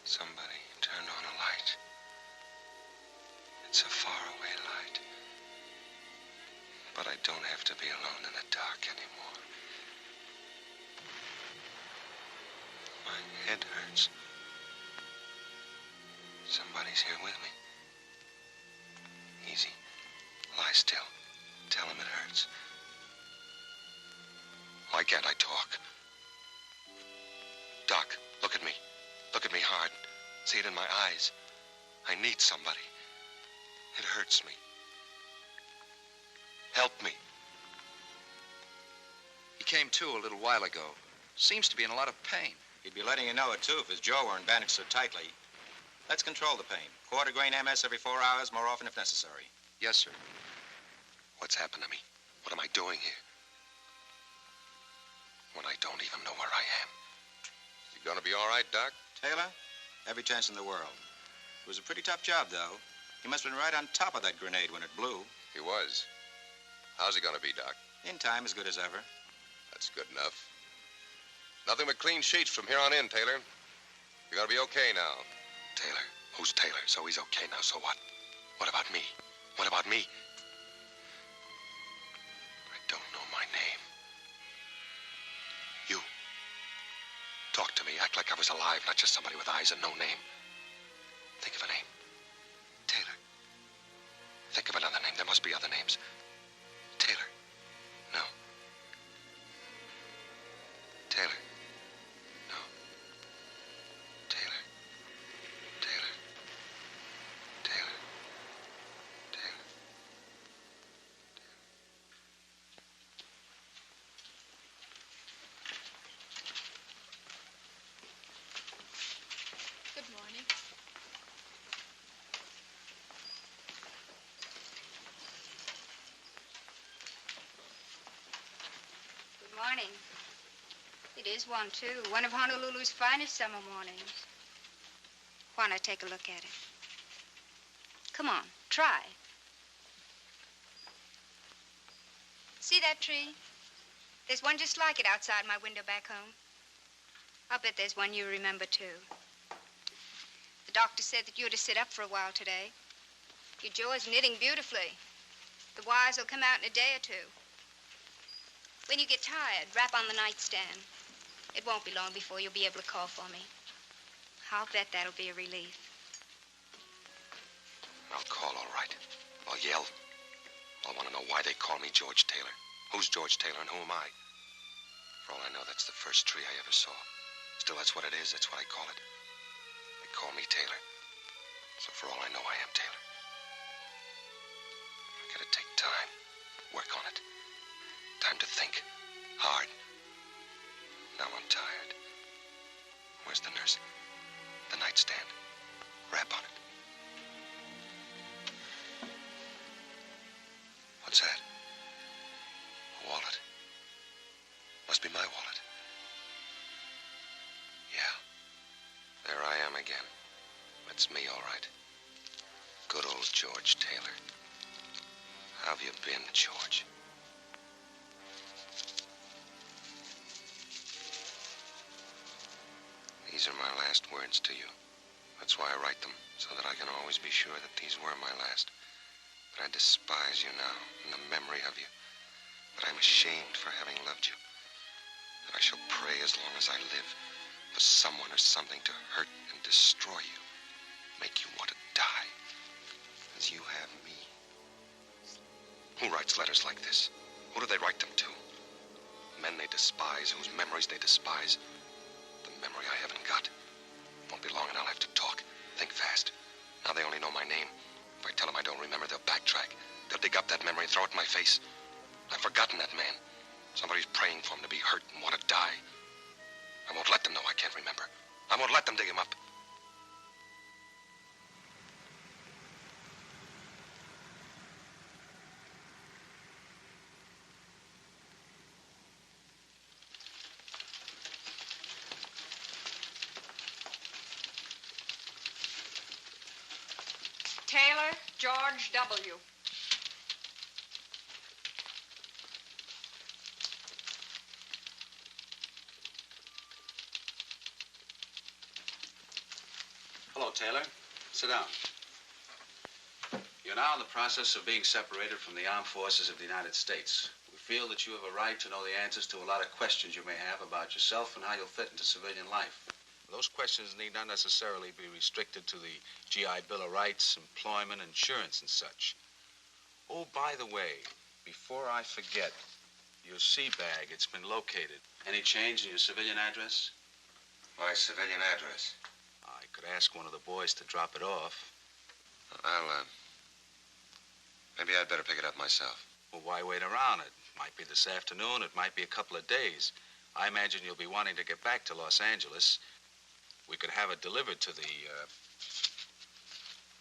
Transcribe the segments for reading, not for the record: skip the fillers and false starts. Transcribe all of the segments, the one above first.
Somebody turned on a light. It's a faraway light. But I don't have to be alone in the dark anymore. My head hurts. Somebody's here with me. Easy. Lie still. Tell him it hurts. Why can't I talk? Doc, look at me. Look at me hard. See it in my eyes. I need somebody. It hurts me. Help me. He came to a little while ago. Seems to be in a lot of pain. He'd be letting you know it, too, if his jaw weren't bandaged so tightly. Let's control the pain. Quarter grain MS every 4 hours, more often if necessary. Yes, sir. What's happened to me? What am I doing here? When I don't even know where I am. You gonna be all right, Doc? Taylor, every chance in the world. It was a pretty tough job, though. He must have been right on top of that grenade when it blew. He was. How's he gonna be, Doc? In time, as good as ever. That's good enough. Nothing but clean sheets from here on in, Taylor. You're gonna be okay now. Taylor? Who's Taylor? So he's okay now, so what? What about me? What about me? I don't know my name. You. Talk to me. Act like I was alive, not just somebody with eyes and no name. Think of a name. Taylor. Think of another name. There must be other names. Taylor. No. Taylor. No. Taylor. Taylor. Taylor. Taylor. Good morning. Good morning. It is one, too. One of Honolulu's finest summer mornings. Why not take a look at it? Come on, try. See that tree? There's one just like it outside my window back home. I'll bet there's one you remember, too. The doctor said that you're to sit up for a while today. Your jaw is knitting beautifully. The wires will come out in a day or two. When you get tired, rap on the nightstand. It won't be long before you'll be able to call for me. I'll bet that'll be a relief. I'll call, all right. I'll yell. I want to know why they call me George Taylor. Who's George Taylor and who am I? For all I know, that's the first tree I ever saw. Still, that's what it is. That's what I call it. They call me Taylor. So for all I know, I am Taylor. I gotta take time. Work on it. Time to think. Hard. Now I'm tired. Where's the nurse? The nightstand. Rap on it. What's that? A wallet. Must be my wallet. Yeah. There I am again. That's me, all right. Good old George Taylor. How have you been, George? These are my last words to you. That's why I write them, so that I can always be sure that these were my last. That I despise you now, in the memory of you. That I'm ashamed for having loved you. That I shall pray as long as I live for someone or something to hurt and destroy you. Make you want to die. As you have me. Who writes letters like this? Who do they write them to? Men they despise, whose memories they despise. The memory I haven't got. Won't be long and I'll have to talk. Think fast. Now they only know my name. If I tell them I don't remember, they'll backtrack. They'll dig up that memory and throw it in my face. I've forgotten that man. Somebody's praying for him to be hurt and want to die. I won't let them know I can't remember. I won't let them dig him up. Taylor George W. Taylor. Sit down. You're now in the process of being separated from the armed forces of the United States. We feel that you have a right to know the answers to a lot of questions you may have about yourself and how you'll fit into civilian life. Those questions need not necessarily be restricted to the GI Bill of Rights, employment, insurance, and such. Oh, by the way, before I forget, your sea bag, it's been located. Any change in your civilian address? My civilian address. I could ask one of the boys to drop it off. Maybe I'd better pick it up myself. Well, why wait around? It might be this afternoon, it might be a couple of days. I imagine you'll be wanting to get back to Los Angeles. We could have it delivered to the,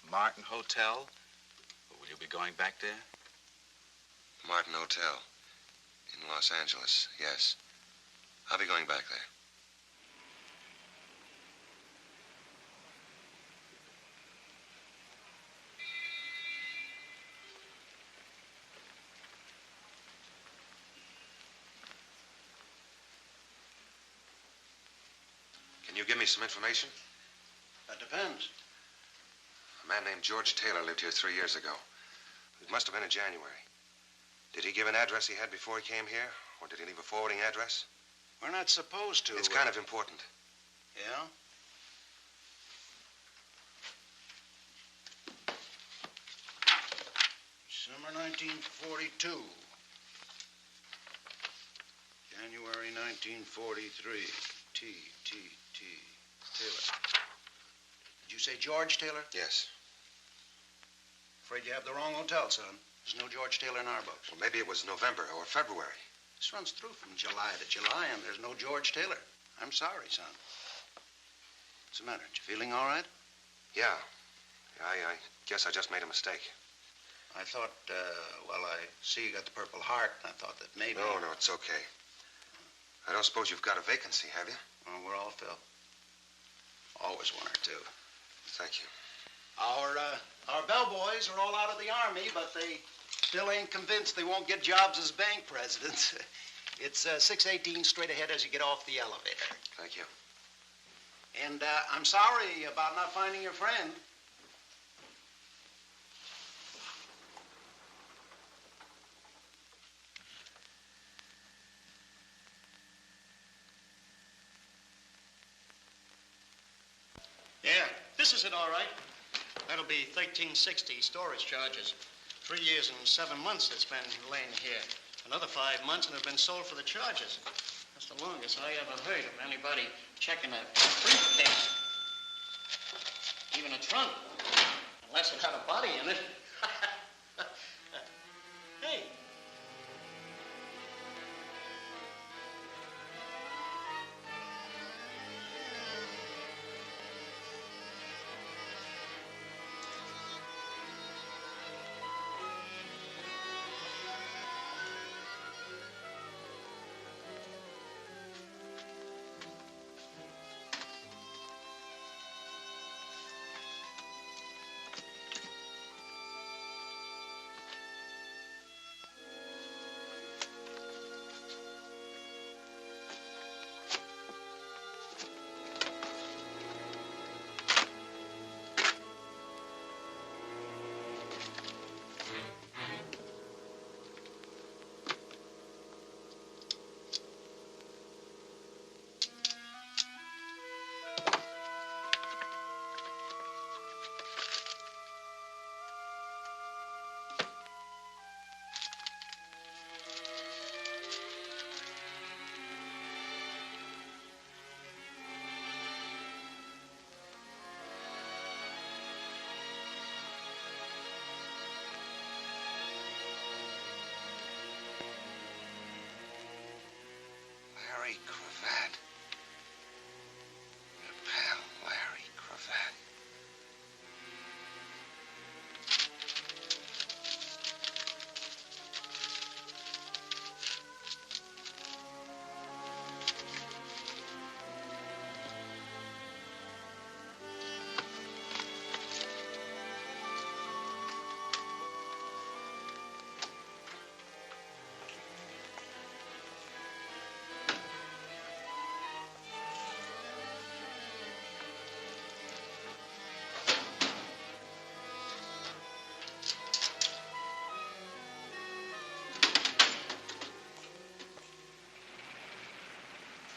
Martin Hotel. Will you be going back there? Martin Hotel. In Los Angeles, yes. I'll be going back there. Can you give me some information? That depends. A man named George Taylor lived here 3 years ago. It must have been in January. Did he give an address he had before he came here? Or did he leave a forwarding address? We're not supposed to. It's kind of important. Yeah? Summer 1942. January 1943. T. Taylor. Did you say George Taylor? Yes. Afraid you have the wrong hotel, son. There's no George Taylor in our books. Well, maybe it was November or February. This runs through from July to July, and there's no George Taylor. I'm sorry, son. What's the matter? You feeling all right? Yeah. I guess I just made a mistake. I thought, I see you got the Purple Heart, and I thought that maybe... No, it's okay. I don't suppose you've got a vacancy, have you? Oh, we're all filled. Always one or two. Thank you. Our bellboys are all out of the Army, but they still ain't convinced they won't get jobs as bank presidents. It's 618 straight ahead as you get off the elevator. Thank you. And I'm sorry about not finding your friend. Yeah, this is it, all right. That'll be 1360 storage charges. 3 years and 7 months it's been laying here. Another 5 months and it's been sold for the charges. That's the longest I ever heard of anybody checking a briefcase. Even a trunk. Unless it had a body in it. Hey.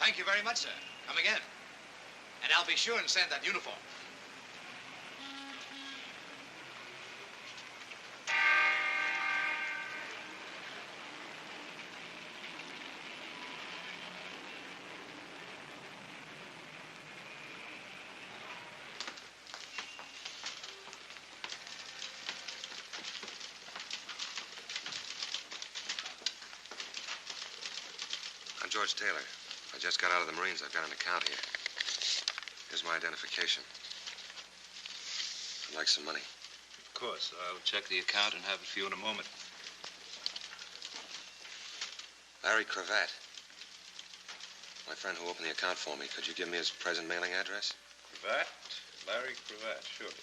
Thank you very much, sir. Come again. And I'll be sure and send that uniform. I'm George Taylor. I just got out of the Marines. I've got an account here. Here's my identification. I'd like some money. Of course. I'll check the account and have it for you in a moment. Larry Cravat. My friend who opened the account for me. Could you give me his present mailing address? Cravat? Larry Cravat, surely.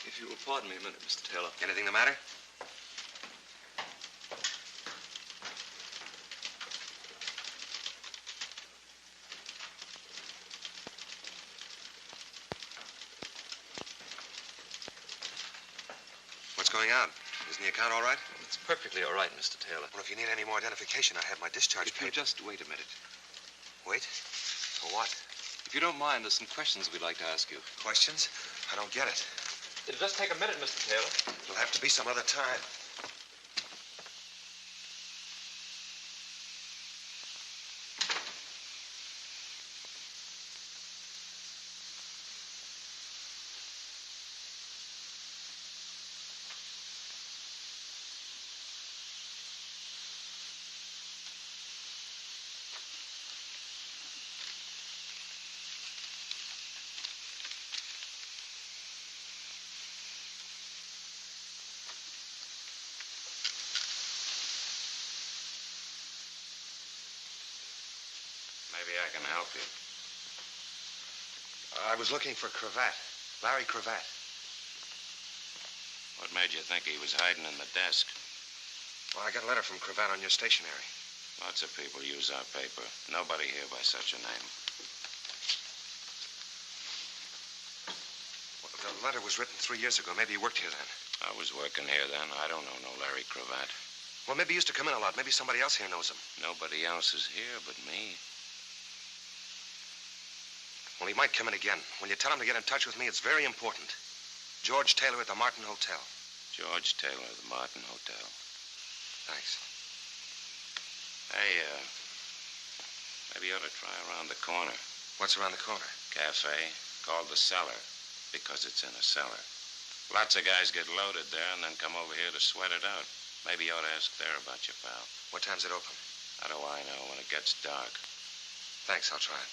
If you will pardon me a minute, Mr. Taylor. Anything the matter? What's going on? Isn't the account all right? It's perfectly all right, Mr. Taylor. Well, if you need any more identification, I have my discharge If you paper. just wait a minute. Wait? For what? If you don't mind, there's some questions we'd like to ask you. Questions? I don't get it. It'll just take a minute, Mr. Taylor. It'll have to be some other time. Maybe I can help you. I was looking for Cravat. Larry Cravat. What made you think he was hiding in the desk? Well, I got a letter from Cravat on your stationery. Lots of people use our paper. Nobody here by such a name. Well, the letter was written 3 years ago. Maybe you worked here then. I was working here then. I don't know no Larry Cravat. Well, maybe he used to come in a lot. Maybe somebody else here knows him. Nobody else is here but me. Well, he might come in again. When you tell him to get in touch with me, it's very important. George Taylor at the Martin Hotel. George Taylor, the Martin Hotel. Thanks. Hey, maybe you ought to try around the corner. What's around the corner? Cafe called the Cellar because it's in a cellar. Lots of guys get loaded there and then come over here to sweat it out. Maybe you ought to ask there about your pal. What time's it open? How do I know when it gets dark? Thanks, I'll try it.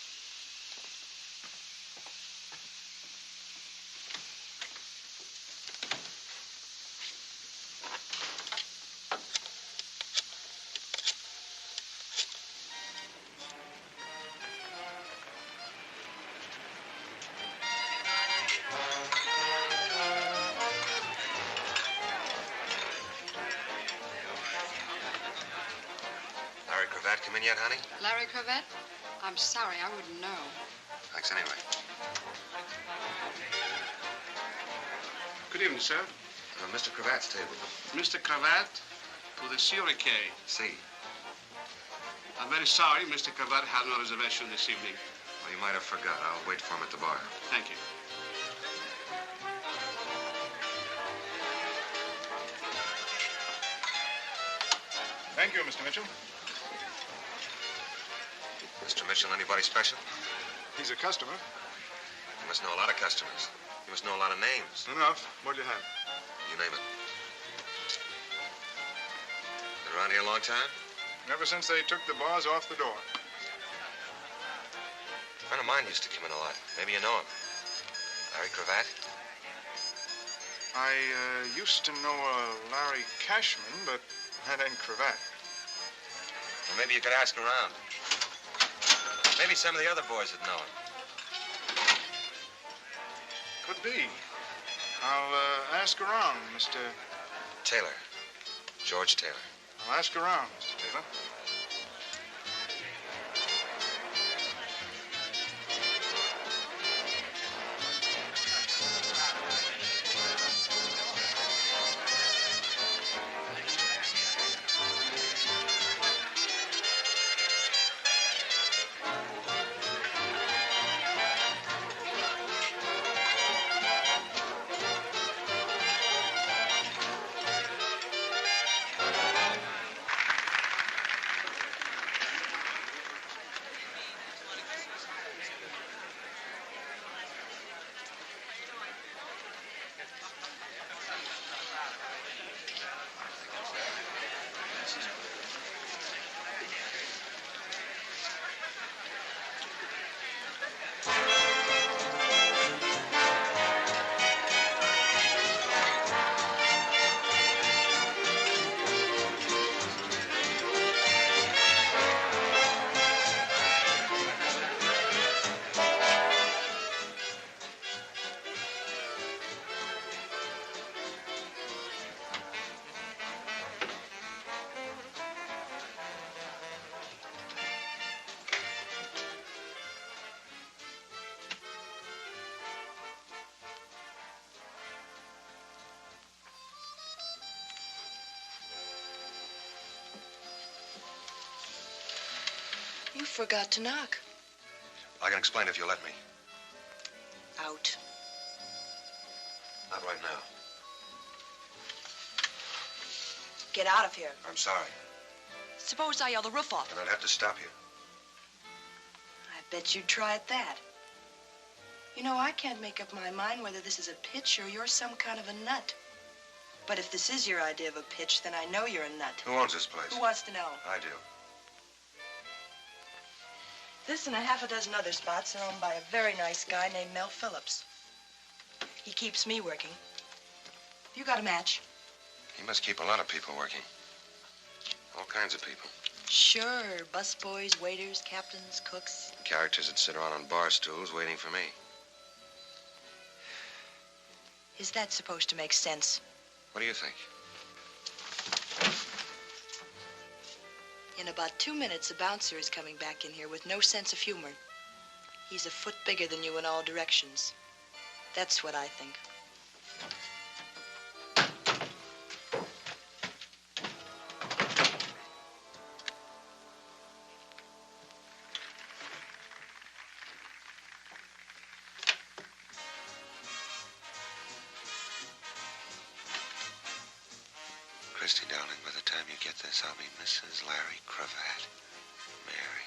Larry Cravat come in yet, honey? Larry Cravat? I'm sorry, I wouldn't know. Thanks anyway. Good evening, sir. Mr. Cravat's table. Mr. Cravat to the Surique. See. I'm very sorry Mr. Cravat had no reservation this evening. Well, you might have forgot. I'll wait for him at the bar. Thank you. Thank you, Mr. Mitchell. Mr. Mitchell, anybody special? He's a customer. You must know a lot of customers. You must know a lot of names. Enough. What do you have? You name it. Been around here a long time? Ever since they took the bars off the door. A friend of mine used to come in a lot. Maybe you know him. Larry Cravat? I used to know a Larry Cashman, but that ain't Cravat. Well, maybe you could ask around. Maybe some of the other boys would know him. Could be. I'll ask around, Mr. Taylor. George Taylor. I'll ask around, Mr. Taylor. You forgot to knock. I can explain if you'll let me. Out. Not right now. Get out of here. I'm sorry. Suppose I yell the roof off. And I'd have to stop you. I bet you'd try at that. You know, I can't make up my mind whether this is a pitch or you're some kind of a nut. But if this is your idea of a pitch, then I know you're a nut. Who owns this place? Who wants to know? I do. This and a half a dozen other spots are owned by a very nice guy named Mel Phillips. He keeps me working. You got a match? He must keep a lot of people working. All kinds of people. Sure. Busboys, waiters, captains, cooks. Characters that sit around on bar stools waiting for me. Is that supposed to make sense? What do you think? In about 2 minutes, a bouncer is coming back in here with no sense of humor. He's a foot bigger than you in all directions. That's what I think. Christy, darling, by the time you get this, I'll be Mrs. Larry Cravat. Mary.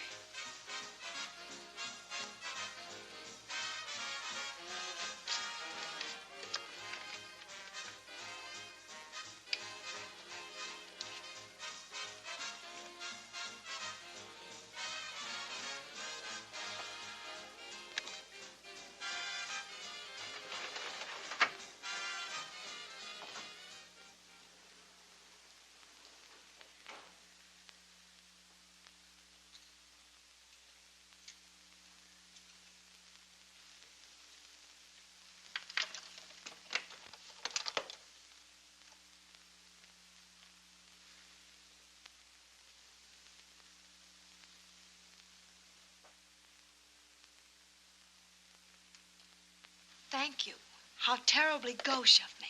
Thank you. How terribly gauche of me.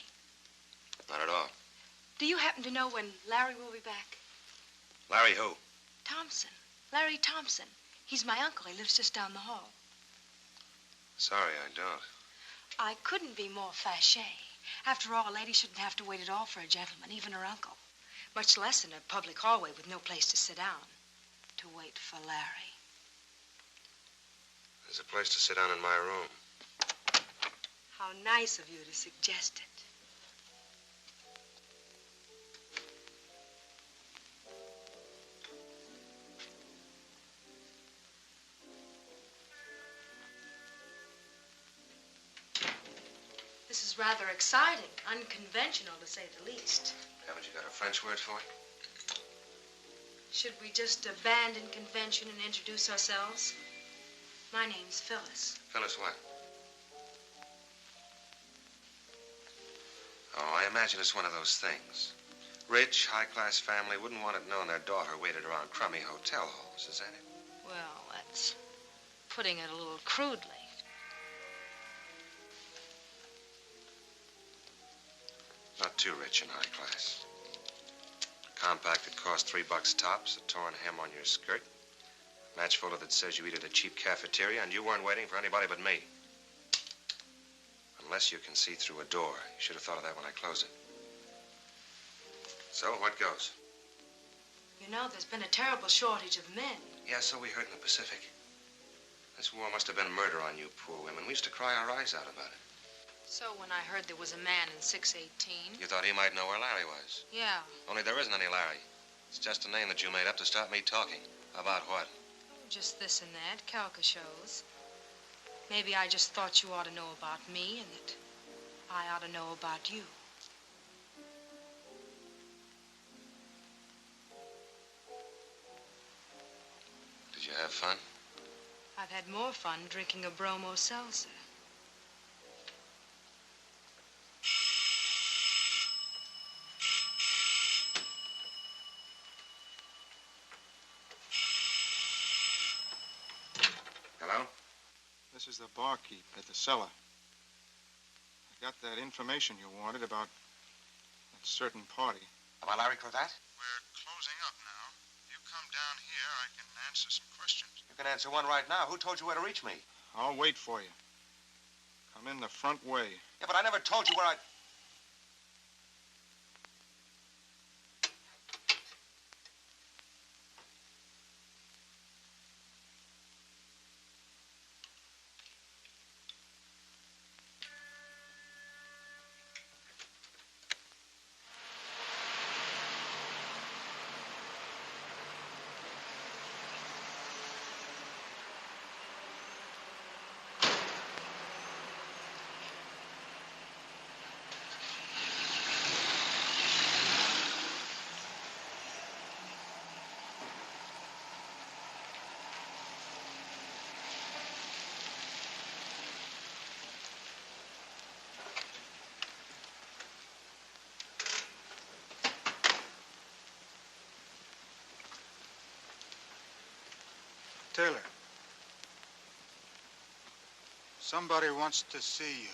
Not at all. Do you happen to know when Larry will be back? Larry who? Thompson. Larry Thompson. He's my uncle. He lives just down the hall. Sorry, I don't. I couldn't be more fâché. After all, a lady shouldn't have to wait at all for a gentleman, even her uncle. Much less in a public hallway with no place to sit down. To wait for Larry. There's a place to sit down in my room. How nice of you to suggest it. This is rather exciting, unconventional to say the least. Haven't you got a French word for it? Should we just abandon convention and introduce ourselves? My name's Phyllis. Phyllis what? Oh, I imagine it's one of those things. Rich, high-class family wouldn't want it known their daughter waited around crummy hotel halls, is that it? Well, that's putting it a little crudely. Not too rich and high class. A compact that costs $3 tops, a torn hem on your skirt, a match folder that says you eat at a cheap cafeteria, and you weren't waiting for anybody but me. Unless you can see through a door. You should have thought of that when I closed it. So, what goes? You know, there's been a terrible shortage of men. Yeah, so we heard in the Pacific. This war must have been murder on you poor women. We used to cry our eyes out about it. So when I heard there was a man in 618... You thought he might know where Larry was. Yeah. Only there isn't any Larry. It's just a name that you made up to stop me talking. About what? Oh, just this and that, calico shows. Maybe I just thought you ought to know about me and that I ought to know about you. Did you have fun? I've had more fun drinking a bromo seltzer. Hello? This is the barkeep at the cellar. I got that information you wanted about that certain party. About Larry Cravat? We're closing up now. You come down down here, I can answer some questions. You can answer one right now. Who told you where to reach me? I'll wait for you. Come in the front way. Yeah, but I never told you where I... Taylor. Somebody wants to see you.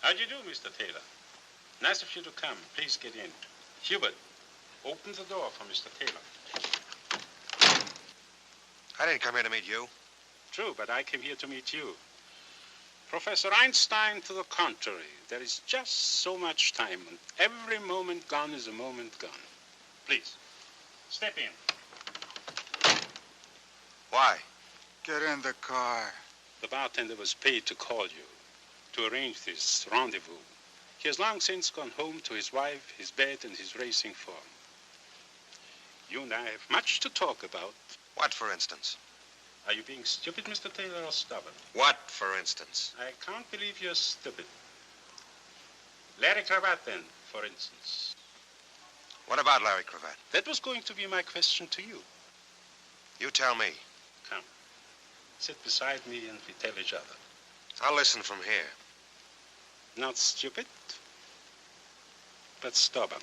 How do you do, Mr. Taylor? Nice of you to come. Please get in. Hubert, open the door for Mr. Taylor. I didn't come here to meet you. True, but I came here to meet you. Professor Einstein, to the contrary, there is just so much time, and every moment gone is a moment gone. Please, step in. Why? Get in the car. The bartender was paid to call you, to arrange this rendezvous. He has long since gone home to his wife, his bed, and his racing form. You and I have much to talk about. What, for instance? Are you being stupid, Mr. Taylor, or stubborn? What, for instance? I can't believe you're stupid. Larry Cravat, then, for instance. What about Larry Cravat? That was going to be my question to you. You tell me. Come. Sit beside me and we tell each other. I'll listen from here. Not stupid, but stubborn.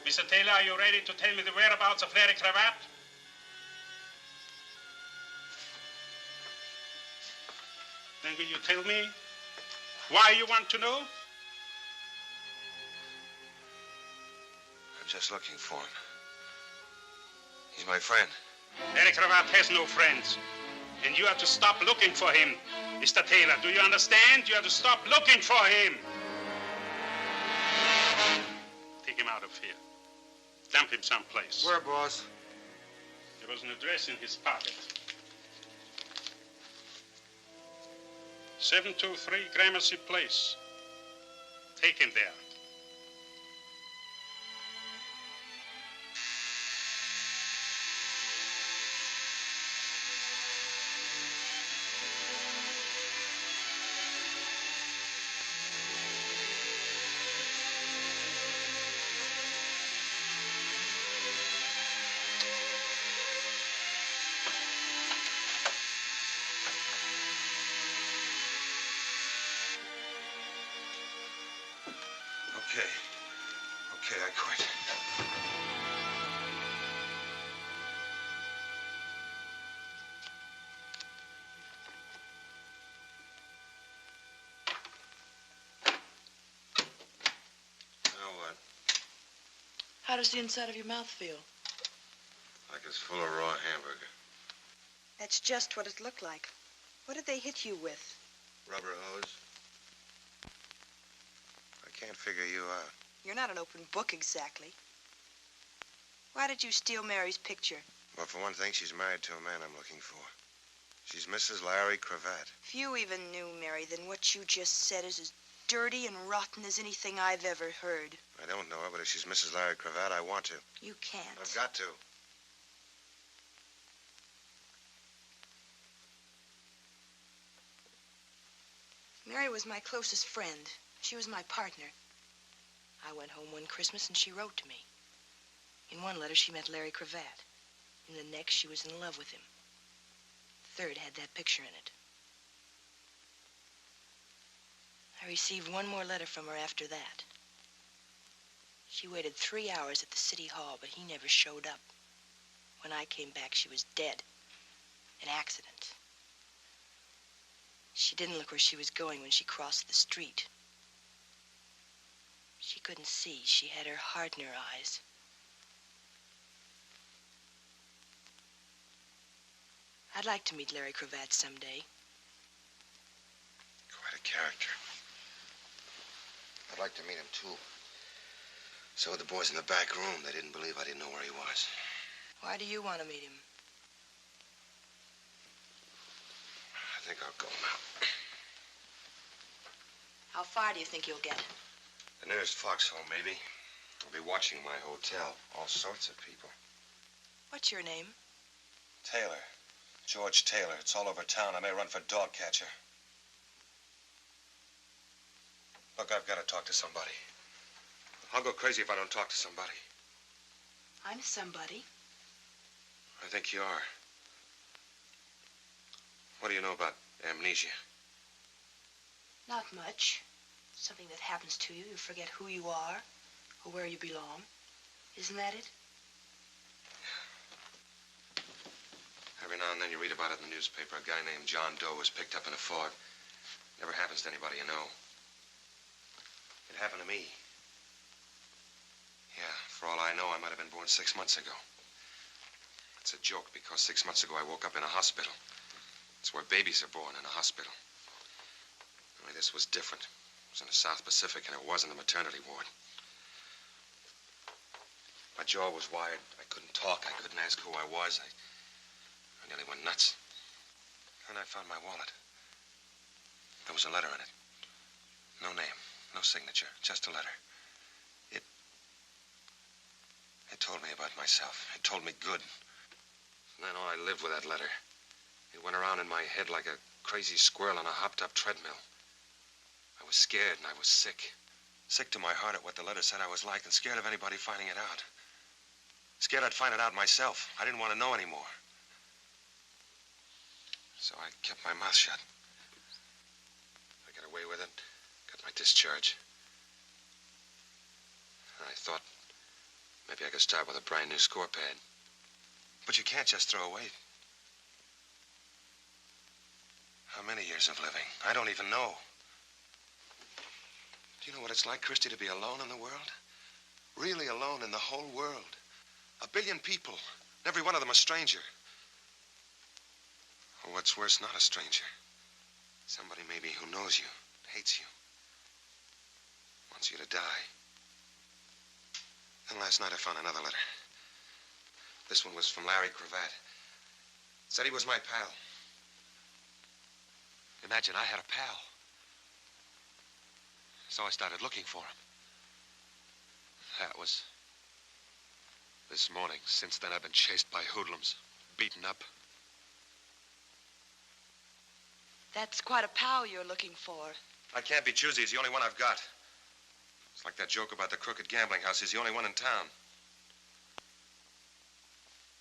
Mr. Taylor, are you ready to tell me the whereabouts of Larry Cravat? Then will you tell me why you want to know? I'm just looking for him. He's my friend. Larry Cravat has no friends. And you have to stop looking for him. Mr. Taylor, do you understand? You have to stop looking for him. Take him out of here. Dump him someplace. Where, boss? There was an address in his pocket. 723 Gramercy Place. Take him there. Okay, I quit. Now what? How does the inside of your mouth feel? Like it's full of raw hamburger. That's just what it looked like. What did they hit you with? Rubber hose. I can't figure you out. You're not an open book exactly. Why did you steal Mary's picture? Well, for one thing, she's married to a man I'm looking for. She's Mrs. Larry Cravat. If you even knew Mary, then what you just said is as dirty and rotten as anything I've ever heard. I don't know her, but if she's Mrs. Larry Cravat, I want to. You can't. I've got to. Mary was my closest friend. She was my partner. I went home one Christmas and she wrote to me. In one letter, she met Larry Cravat. In the next, she was in love with him. The third had that picture in it. I received one more letter from her after that. She waited 3 hours at the city hall, but he never showed up. When I came back, she was dead. An accident. She didn't look where she was going when she crossed the street. She couldn't see. She had her heart in her eyes. I'd like to meet Larry Cravat someday. Quite a character. I'd like to meet him, too. So would the boys in the back room. They didn't believe I didn't know where he was. Why do you want to meet him? I think I'll go now. How far do you think you'll get? The nearest foxhole, maybe. I'll be watching my hotel. All sorts of people. What's your name? Taylor. George Taylor. It's all over town. I may run for dog catcher. Look, I've got to talk to somebody. I'll go crazy if I don't talk to somebody. I'm somebody. I think you are. What do you know about amnesia? Not much. Something that happens to you. You forget who you are or where you belong. Isn't that it? Every now and then you read about it in the newspaper. A guy named John Doe was picked up in a fog. Never happens to anybody you know. It happened to me. Yeah, for all I know, I might have been born 6 months ago. It's a joke because 6 months ago I woke up in a hospital. It's where babies are born, in a hospital. Only this was different. It was in the South Pacific, and it wasn't a maternity ward. My jaw was wired. I couldn't talk. I couldn't ask who I was. I nearly went nuts. Then I found my wallet. There was a letter in it. No name, no signature, just a letter. It told me about myself. It told me good. And then I lived with that letter. It went around in my head like a crazy squirrel on a hopped-up treadmill. I was scared and I was sick. Sick to my heart at what the letter said I was like and scared of anybody finding it out. Scared I'd find it out myself. I didn't want to know anymore. So I kept my mouth shut. I got away with it. Got my discharge. And I thought maybe I could start with a brand new score pad. But you can't just throw away. How many years of living? I don't even know. Do you know what it's like, Christy, to be alone in the world? Really alone in the whole world. 1 billion people, and every one of them a stranger. Or what's worse, not a stranger. Somebody maybe who knows you, hates you, wants you to die. Then last night I found another letter. This one was from Larry Cravat. Said he was my pal. Imagine I had a pal. So I started looking for him. That was this morning. Since then I've been chased by hoodlums, beaten up. That's quite a pal you're looking for. I can't be choosy. He's the only one I've got. It's like that joke about the crooked gambling house. He's the only one in town.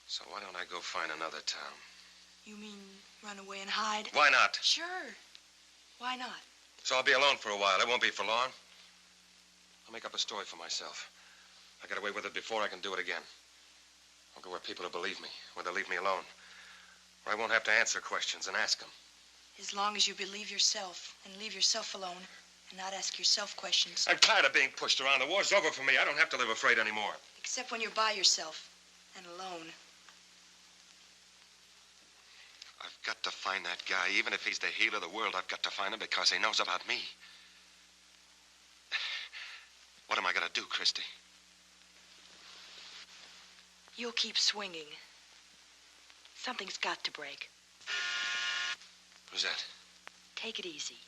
So why don't I go find another town? You mean run away and hide? Why not? Sure. Why not? So I'll be alone for a while. It won't be for long. I'll make up a story for myself. I got away with it before. I can do it again. I'll go where people will believe me, where they'll leave me alone, where I won't have to answer questions and ask them. As long as you believe yourself and leave yourself alone and not ask yourself questions. I'm tired of being pushed around. The war's over for me. I don't have to live afraid anymore. Except when you're by yourself and alone. I've got to find that guy. Even if he's the healer of the world, I've got to find him because he knows about me. What am I going to do, Christy? You'll keep swinging. Something's got to break. Who's that? Take it easy.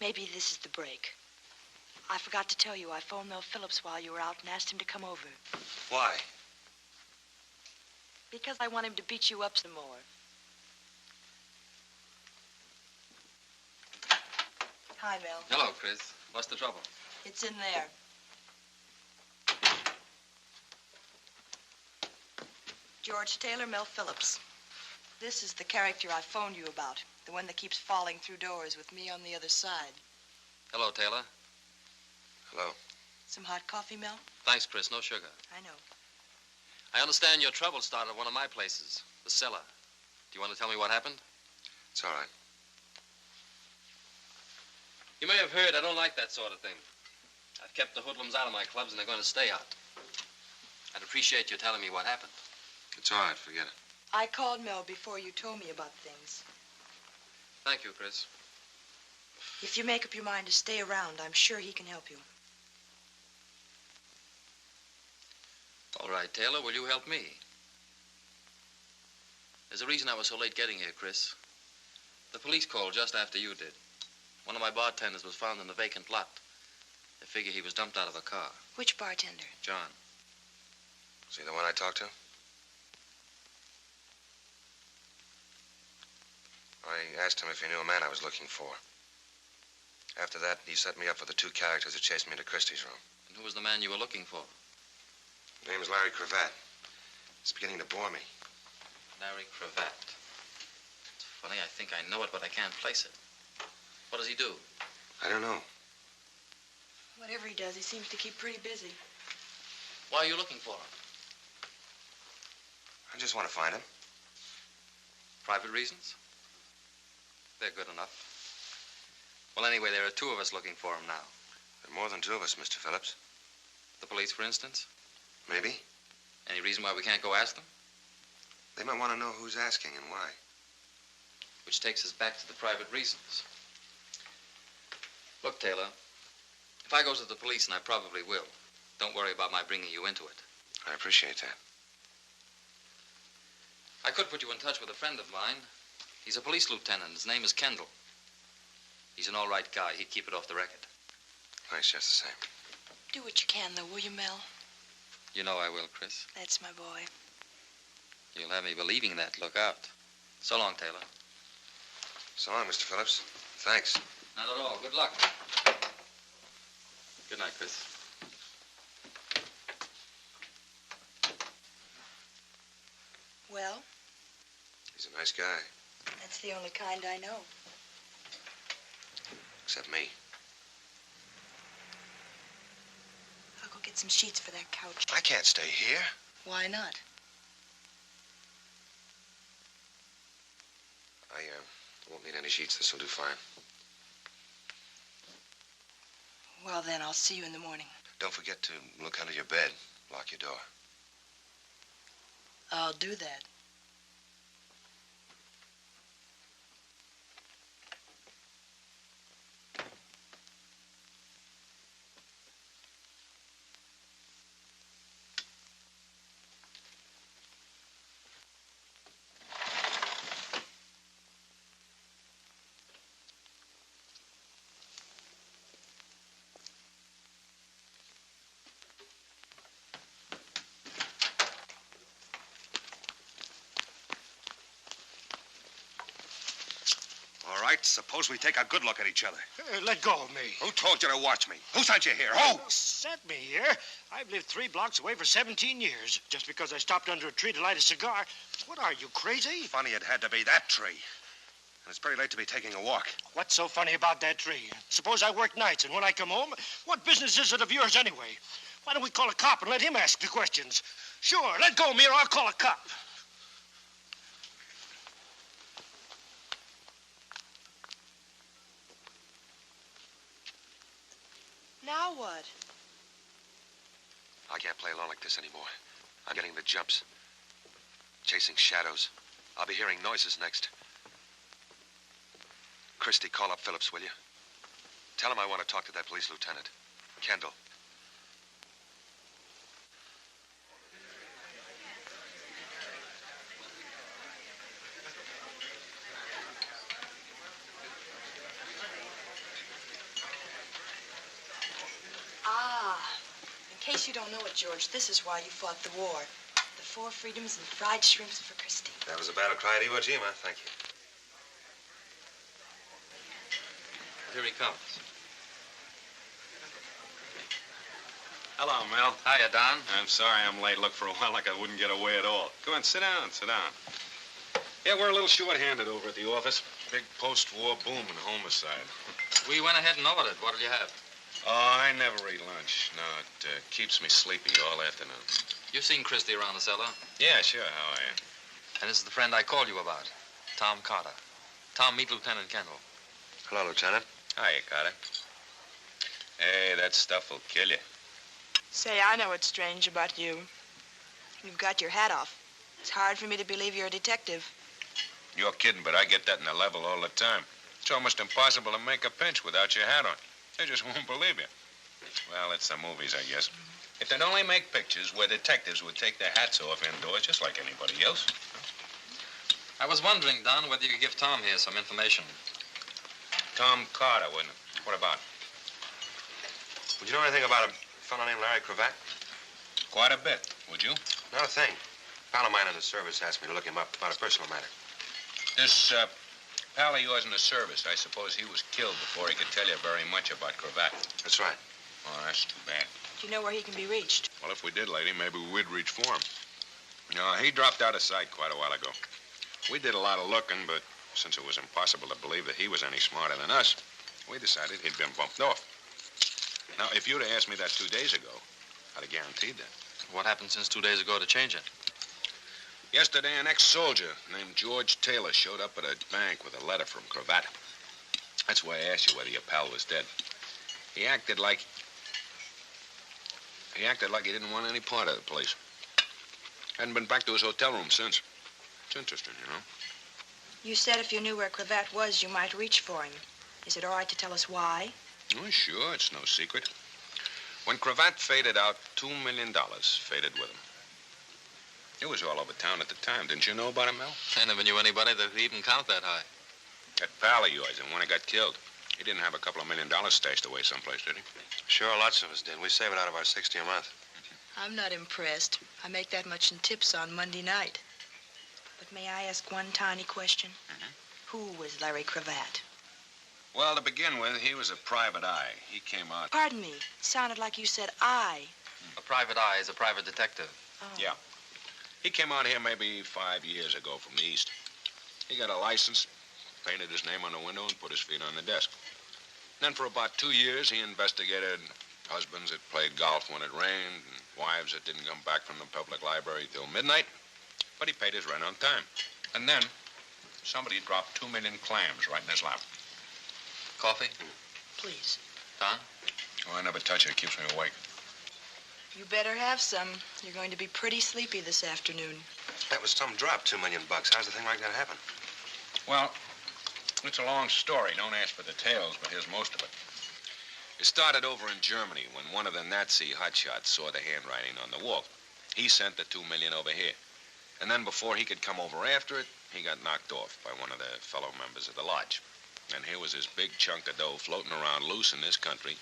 Maybe this is the break. I forgot to tell you, I phoned Mel Phillips while you were out and asked him to come over. Why? Because I want him to beat you up some more. Hi, Mel. Hello, Chris. What's the trouble? It's in there. George Taylor, Mel Phillips. This is the character I phoned you about. The one that keeps falling through doors with me on the other side. Hello, Taylor. Hello. Some hot coffee, Mel? Thanks, Chris. No sugar. I know. I understand your trouble started at one of my places, the cellar. Do you want to tell me what happened? It's all right. You may have heard I don't like that sort of thing. I've kept the hoodlums out of my clubs, and they're going to stay out. I'd appreciate you telling me what happened. It's all right. Forget it. I called Mel before you told me about things. Thank you, Chris. If you make up your mind to stay around, I'm sure he can help you. All right, Taylor, will you help me? There's a reason I was so late getting here, Chris. The police called just after you did. One of my bartenders was found in the vacant lot. They figure he was dumped out of a car. Which bartender? John. Was he the one I talked to? I asked him if he knew a man I was looking for. After that, he set me up for the two characters that chased me into Christie's room. And who was the man you were looking for? His name is Larry Cravat. It's beginning to bore me. Larry Cravat. It's funny, I think I know it, but I can't place it. What does he do? I don't know. Whatever he does, he seems to keep pretty busy. Why are you looking for him? I just want to find him. Private reasons? They're good enough. Well, anyway, there are two of us looking for him now. There are more than two of us, Mr. Phillips. The police, for instance? Maybe. Any reason why we can't go ask them? They might want to know who's asking and why. Which takes us back to the private reasons. Look, Taylor, if I go to the police, and I probably will, don't worry about my bringing you into it. I appreciate that. I could put you in touch with a friend of mine. He's a police lieutenant. His name is Kendall. He's an all right guy. He'd keep it off the record. Thanks just the same. Do what you can, though, will you, Mel? You know I will, Chris. That's my boy. You'll have me believing that. Look out. So long, Taylor. So long, Mr. Phillips. Thanks. Not at all. Good luck. Good night, Chris. Well? He's a nice guy. That's the only kind I know. Except me. I'll go get some sheets for that couch. I can't stay here. Why not? I won't need any sheets. This will do fine. Well, then, I'll see you in the morning. Don't forget to look under your bed. Lock your door. I'll do that. All right, suppose we take a good look at each other. Let go of me. Who told you to watch me? Who sent you here? Who? Sent me here? I've lived 3 blocks away for 17 years. Just because I stopped under a tree to light a cigar. What are you, crazy? Funny it had to be that tree. And it's pretty late to be taking a walk. What's so funny about that tree? Suppose I work nights, and when I come home, what business is it of yours anyway? Why don't we call a cop and let him ask the questions? Sure, let go of me or I'll call a cop. Now what? I can't play along like this anymore. I'm getting the jumps. Chasing shadows. I'll be hearing noises next. Christie, call up Phillips, will you? Tell him I want to talk to that police lieutenant. Kendall. In case you don't know it, George, this is why you fought the war. The 4 freedoms and fried shrimps for Christie. That was a battle cry at Iwo Jima. Thank you. Here he comes. Hello, Mel. Hiya, Don. I'm sorry I'm late. Looked for a while like I wouldn't get away at all. Come on, sit down, sit down. Yeah, we're a little short-handed over at the office. Big post-war boom in homicide. We went ahead and ordered. What did you have? Oh, I never eat lunch. No, it keeps me sleepy all afternoon. You've seen Christie around the cellar? Yeah, sure. How are you? And this is the friend I called you about, Tom Carter. Tom, meet Lieutenant Kendall. Hello, Lieutenant. Hiya, Carter. Hey, that stuff will kill you. Say, I know what's strange about you. You've got your hat off. It's hard for me to believe you're a detective. You're kidding, but I get that in the level all the time. It's almost impossible to make a pinch without your hat on. They just won't believe you. Well, it's the movies, I guess. If they'd only make pictures where detectives would take their hats off indoors, just like anybody else. I was wondering, Don, whether you could give Tom here some information. Tom Carter, wouldn't it? What about? Would you know anything about a fellow named Larry Cravat? Quite a bit, would you? Not a thing. A pal of mine in the service asked me to look him up about a personal matter. This pal of yours in the service, I suppose he was killed before he could tell you very much about Cravat. That's right. Oh, that's too bad. Do you know where he can be reached? Well, if we did, lady, maybe we'd reach for him. No, he dropped out of sight quite a while ago. We did a lot of looking, but since it was impossible to believe that he was any smarter than us, we decided he'd been bumped off. Now, if you'd have asked me that 2 days ago, I'd have guaranteed that. What happened since 2 days ago to change it? Yesterday, an ex-soldier named George Taylor showed up at a bank with a letter from Cravat. That's why I asked you whether your pal was dead. He acted like he didn't want any part of the place. Hadn't been back to his hotel room since. It's interesting, you know. You said if you knew where Cravat was, you might reach for him. Is it all right to tell us why? Oh, sure, it's no secret. When Cravat faded out, $2 million faded with him. It was all over town at the time. Didn't you know about it, Mel? I never knew anybody that could even count that high. That pal of yours, the one who got killed. He didn't have a couple of $1 million stashed away someplace, did he? Sure, lots of us did. We save it out of our 60 a month. I'm not impressed. I make that much in tips on Monday night. But may I ask one tiny question? Who was Larry Cravat? Well, to begin with, he was a private eye. He came out... Pardon me. It sounded like you said I. A private eye is a private detective. Oh. Yeah. He came out here maybe 5 years ago from the East. He got a license, painted his name on the window, and put his feet on the desk. Then for about 2 years, he investigated husbands that played golf when it rained and wives that didn't come back from the public library till midnight. But he paid his rent on time. And then somebody dropped 2 million clams right in his lap. Coffee? Please. Don? Oh, I never touch it. It keeps me awake. You better have some. You're going to be pretty sleepy this afternoon. That was some drop, $2 million. How's a thing like that happen? Well, it's a long story. Don't ask for details, but here's most of it. It started over in Germany when one of the Nazi hotshots saw the handwriting on the wall. He sent the $2 million over here. And then before he could come over after it, he got knocked off by one of the fellow members of the lodge. And here was this big chunk of dough floating around loose in this country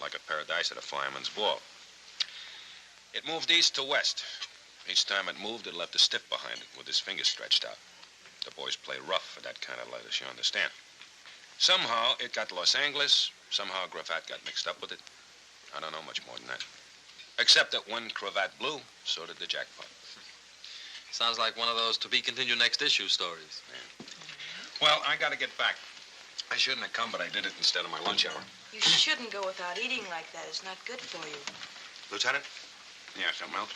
like a paradise at a fireman's ball. It moved east to west. Each time it moved, it left a stiff behind it with his fingers stretched out. The boys play rough for that kind of lettuce, you understand. Somehow, it got to Los Angeles. Somehow, Cravat got mixed up with it. I don't know much more than that. Except that when Cravat blew, so did the jackpot. Sounds like one of those to-be-continued next issue stories. Yeah. Well, I got to get back. I shouldn't have come, but I did it instead of my lunch hour. You shouldn't go without eating like that. It's not good for you. Lieutenant? Yeah, something else?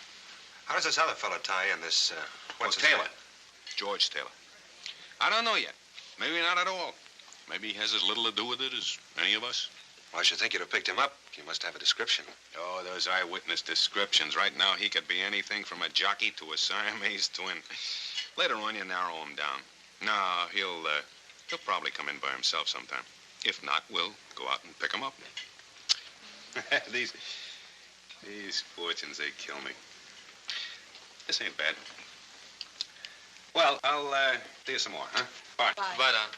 How does this other fellow tie in this, what's his Taylor. name? George Taylor. I don't know yet. Maybe not at all. Maybe he has as little to do with it as any of us. Well, I should think you'd have picked him up. He must have a description. Oh, those eyewitness descriptions. Right now, he could be anything from a jockey to a Siamese twin. Later on, you narrow him down. No, he'll probably come in by himself sometime. If not, we'll go out and pick him up. These fortunes, they kill me. This ain't bad. Well, I'll see you some more, huh? Bye. Bye. Bye, Don.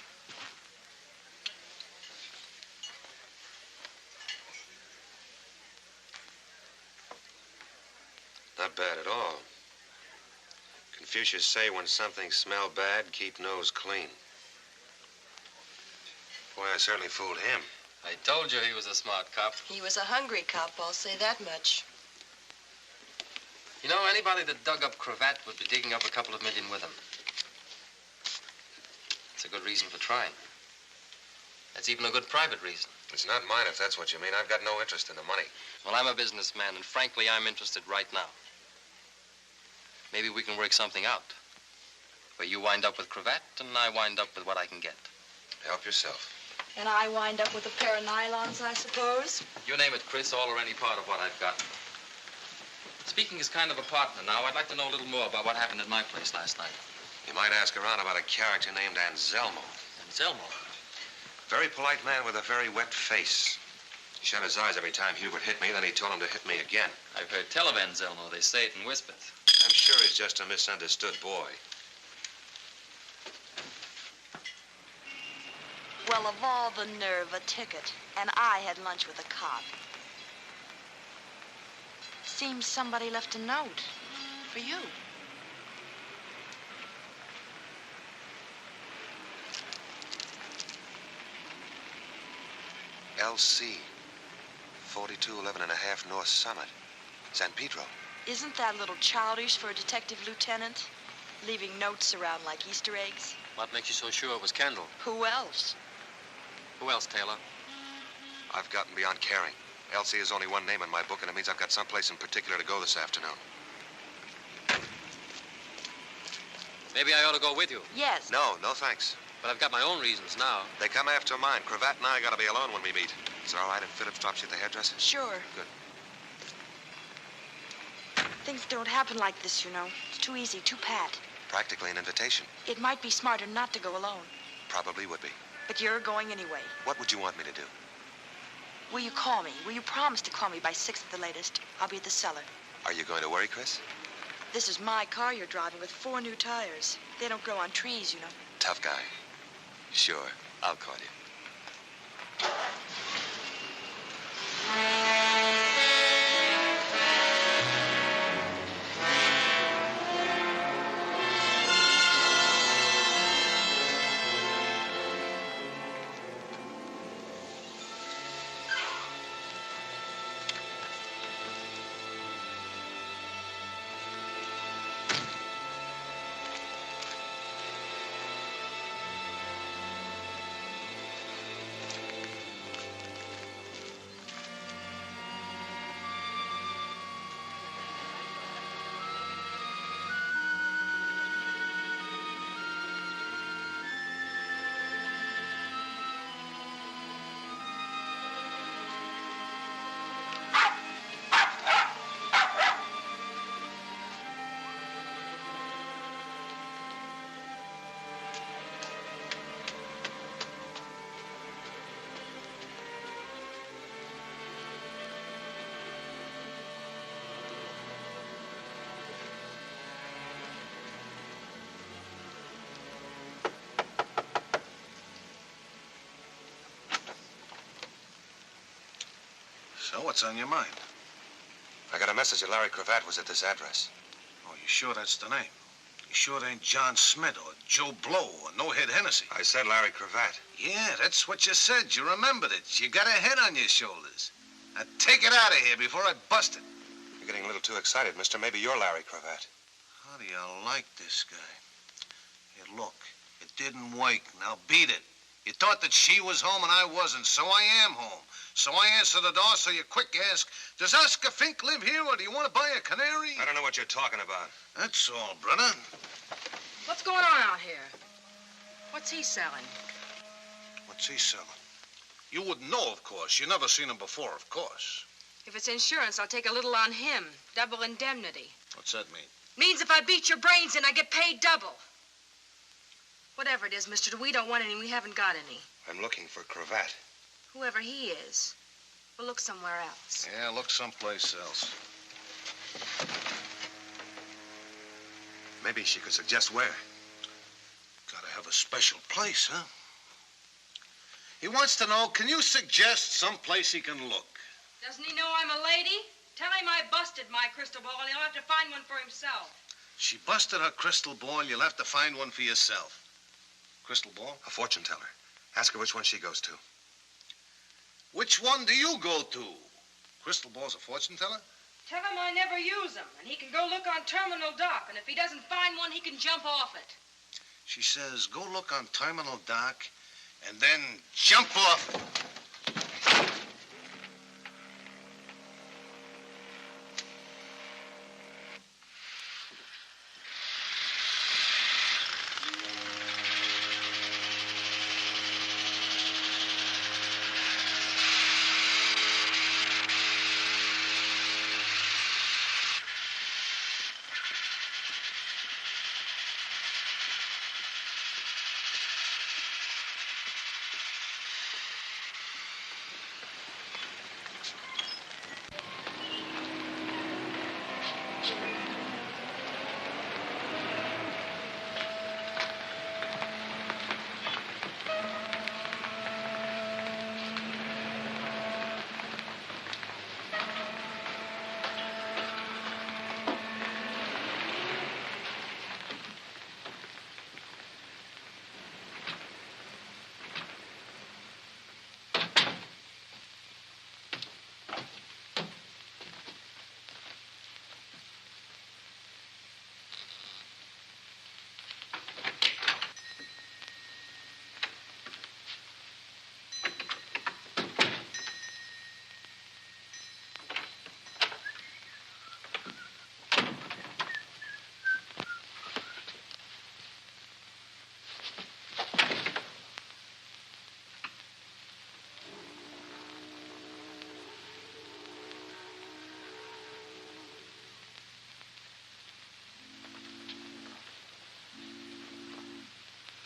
Not bad at all. Confucius say when something smell bad, keep nose clean. Boy, why I certainly fooled him. I told you he was a smart cop. He was a hungry cop, I'll say that much. You know, anybody that dug up Cravat would be digging up a couple of million with him. It's a good reason for trying. That's even a good private reason. It's not mine, if that's what you mean. I've got no interest in the money. Well, I'm a businessman, and frankly, I'm interested right now. Maybe we can work something out. Where you wind up with Cravat, and I wind up with what I can get. Help yourself. And I wind up with a pair of nylons, I suppose. You name it, Chris, all or any part of what I've got. Speaking as kind of a partner now, I'd like to know a little more about what happened at my place last night. You might ask around about a character named Anselmo. Anselmo? Very polite man with a very wet face. He shut his eyes every time Hubert hit me, then he told him to hit me again. I've heard tell of Anselmo. They say it in whispers. I'm sure he's just a misunderstood boy. Well, of all the nerve, a ticket. And I had lunch with a cop. Seems somebody left a note for you. LC, 4211 and a half North Summit, San Pedro. Isn't that a little childish for a detective lieutenant? Leaving notes around like Easter eggs? What makes you so sure it was Kendall? Who else? Who else, Taylor? I've gotten beyond caring. LC is only one name in my book, and it means I've got someplace in particular to go this afternoon. Maybe I ought to go with you. Yes. No thanks. But I've got my own reasons now. They come after mine. Cravat and I gotta be alone when we meet. Is it all right if Phillips drops you at the hairdresser? Sure. Good. Things don't happen like this, you know. It's too easy, too pat. Practically an invitation. It might be smarter not to go alone. Probably would be. But you're going anyway. What would you want me to do? Will you call me? Will you promise to call me by 6 at the latest? I'll be at the cellar. Are you going to worry, Chris? This is my car you're driving with 4 new tires. They don't grow on trees, you know. Tough guy. Sure, I'll call you. So, what's on your mind? I got a message that Larry Cravat was at this address. Oh, you sure that's the name? You sure it ain't John Smith or Joe Blow or No Head Hennessy? I said Larry Cravat. Yeah, that's what you said. You remembered it. You got a head on your shoulders. Now, take it out of here before I bust it. You're getting a little too excited, mister. Maybe you're Larry Cravat. How do you like this guy? Here, look, it didn't work. Now beat it. You thought that she was home and I wasn't, so I am home. So I answer the door, so you quick ask, does Oscar Fink live here, or do you want to buy a canary? I don't know what you're talking about. That's all, brother. What's going on out here? What's he selling? What's he selling? You wouldn't know, of course. You never seen him before, of course. If it's insurance, I'll take a little on him. Double indemnity. What's that mean? Means if I beat your brains in, I get paid double. Whatever it is, Mr. We don't want any. We haven't got any. I'm looking for Cravat. Whoever he is, we'll look somewhere else. Yeah, look someplace else. Maybe she could suggest where. Gotta have a special place, huh? He wants to know, can you suggest someplace he can look? Doesn't he know I'm a lady? Tell him I busted my crystal ball and he'll have to find one for himself. She busted her crystal ball. You'll have to find one for yourself. Crystal ball? A fortune teller. Ask her which one she goes to. Which one do you go to? Crystal Ball's a fortune teller? Tell him I never use them, and he can go look on Terminal Dock, and if he doesn't find one, he can jump off it. She says, go look on Terminal Dock and then jump off.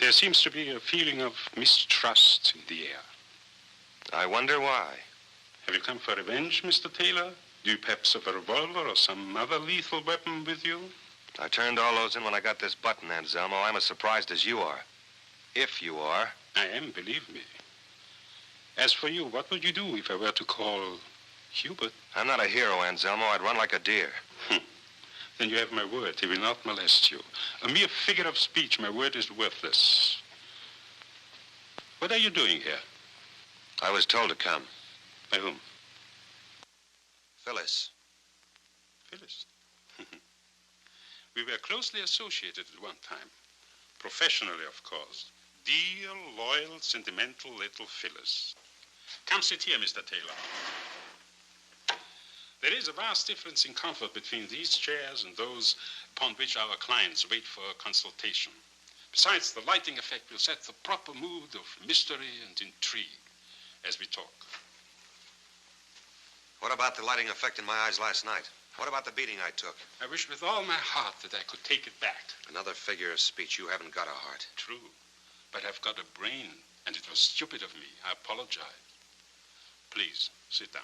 There seems to be a feeling of mistrust in the air. I wonder why. Have you come for revenge, Mr. Taylor? Do you perhaps have a revolver or some other lethal weapon with you? I turned all those in when I got this button, Anselmo. I'm as surprised as you are. If you are. I am, believe me. As for you, what would you do if I were to call Hubert? I'm not a hero, Anselmo. I'd run like a deer. Then you have my word. He will not molest you. A mere figure of speech, my word is worthless. What are you doing here? I was told to come. By whom? Phyllis. Phyllis? We were closely associated at one time. Professionally, of course. Dear, loyal, sentimental little Phyllis. Come sit here, Mr. Taylor. There is a vast difference in comfort between these chairs and those upon which our clients wait for a consultation. Besides, the lighting effect will set the proper mood of mystery and intrigue as we talk. What about the lighting effect in my eyes last night? What about the beating I took? I wish with all my heart that I could take it back. Another figure of speech. You haven't got a heart. True, but I've got a brain, and it was stupid of me. I apologize. Please, sit down.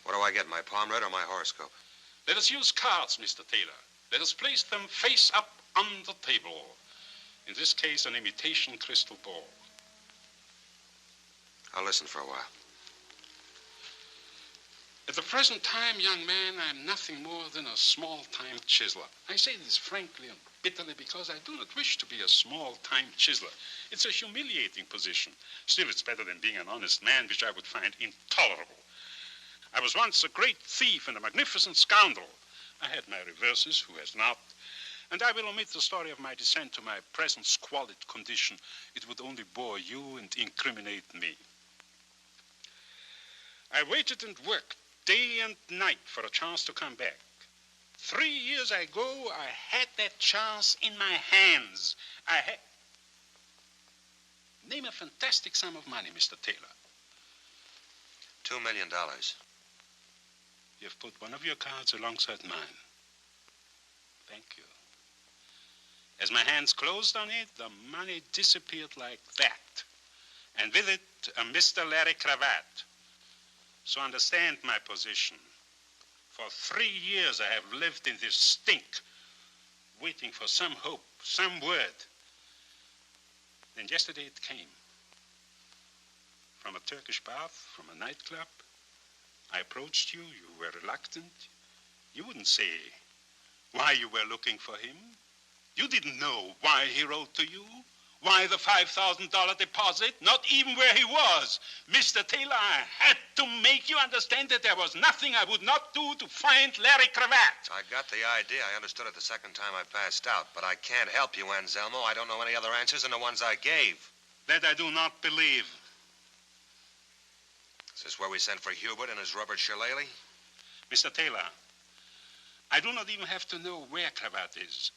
What do I get, my palm read or my horoscope? Let us use cards, Mr. Taylor. Let us place them face up on the table. In this case, an imitation crystal ball. I'll listen for a while. At the present time, young man, I'm nothing more than a small-time chiseler. I say this frankly and bitterly because I do not wish to be a small-time chiseler. It's a humiliating position. Still, it's better than being an honest man, which I would find intolerable. I was once a great thief and a magnificent scoundrel. I had my reverses, who has not? And I will omit the story of my descent to my present squalid condition. It would only bore you and incriminate me. I waited and worked day and night for a chance to come back. 3 years ago, I had that chance in my hands. Name a fantastic sum of money, Mr. Taylor. $2 million. You've put one of your cards alongside mine. Thank you. As my hands closed on it, the money disappeared like that. And with it, a Mr. Larry cravat. So understand my position. For 3 years I have lived in this stink, waiting for some hope, some word. Then yesterday it came. From a Turkish bath, from a nightclub. I approached you. You were reluctant. You wouldn't say why you were looking for him. You didn't know why he wrote to you, Why the $5,000 deposit? Not even where he was. Mr. Taylor, I had to make you understand that there was nothing I would not do to find Larry Cravat. I got the idea. I understood it the second time I passed out. But I can't help you, Anselmo. I don't know any other answers than the ones I gave. That I do not believe. Is this where we sent for Hubert and his rubber shillelagh? Mr. Taylor, I do not even have to know where Cravat is.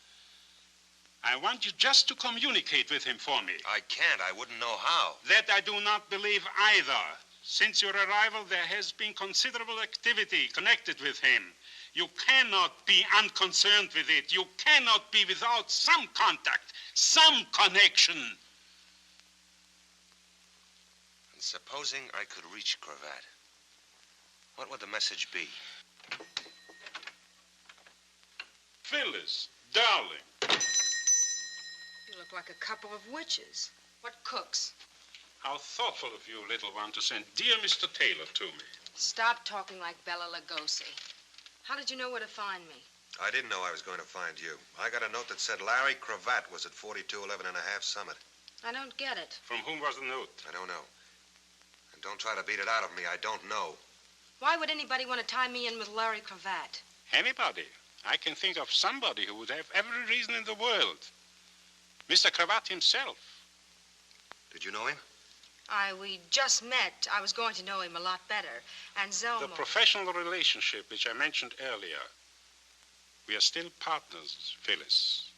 I want you just to communicate with him for me. I can't. I wouldn't know how. That I do not believe either. Since your arrival, there has been considerable activity connected with him. You cannot be unconcerned with it. You cannot be without some contact, some connection. And supposing I could reach Cravat, what would the message be? Phyllis, darling. You look like a couple of witches. What cooks? How thoughtful of you, little one, to send dear Mr. Taylor to me. Stop talking like Bela Lugosi. How did you know where to find me? I didn't know I was going to find you. I got a note that said Larry Cravat was at 4211 and a half Summit. I don't get it. From whom was the note? I don't know. And don't try to beat it out of me. I don't know. Why would anybody want to tie me in with Larry Cravat? Anybody. I can think of somebody who would have every reason in the world. Mr. Cravat himself. Did you know him? We just met. I was going to know him a lot better. And Zelmo... The professional relationship which I mentioned earlier. We are still partners, Phyllis.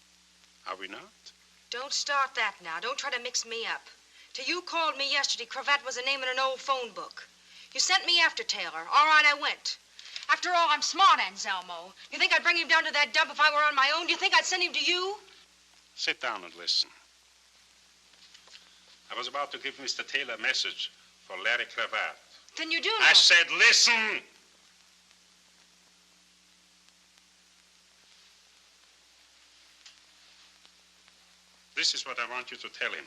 Are we not? Don't start that now. Don't try to mix me up. Till you called me yesterday, Cravat was a name in an old phone book. You sent me after Taylor. All right, I went. After all, I'm smart, Anselmo. You think I'd bring him down to that dump if I were on my own? Do you think I'd send him to you? Sit down and listen. I was about to give Mr. Taylor a message for Larry Cravat. Then you do know. I said, listen! This is what I want you to tell him.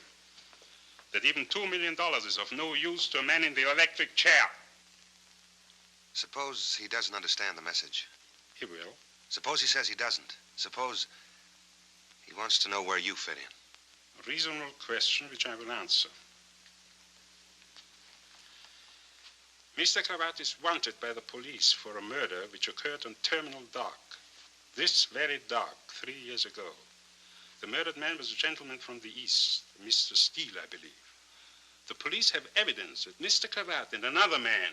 That even $2 million is of no use to a man in the electric chair. Suppose he doesn't understand the message. He will. Suppose he says he doesn't. Suppose he wants to know where you fit in. A reasonable question which I will answer. Mr. Cravat is wanted by the police for a murder which occurred on Terminal Dock. This very dock, 3 years ago. The murdered man was a gentleman from the East, Mr. Steele, I believe. The police have evidence that Mr. Cravat and another man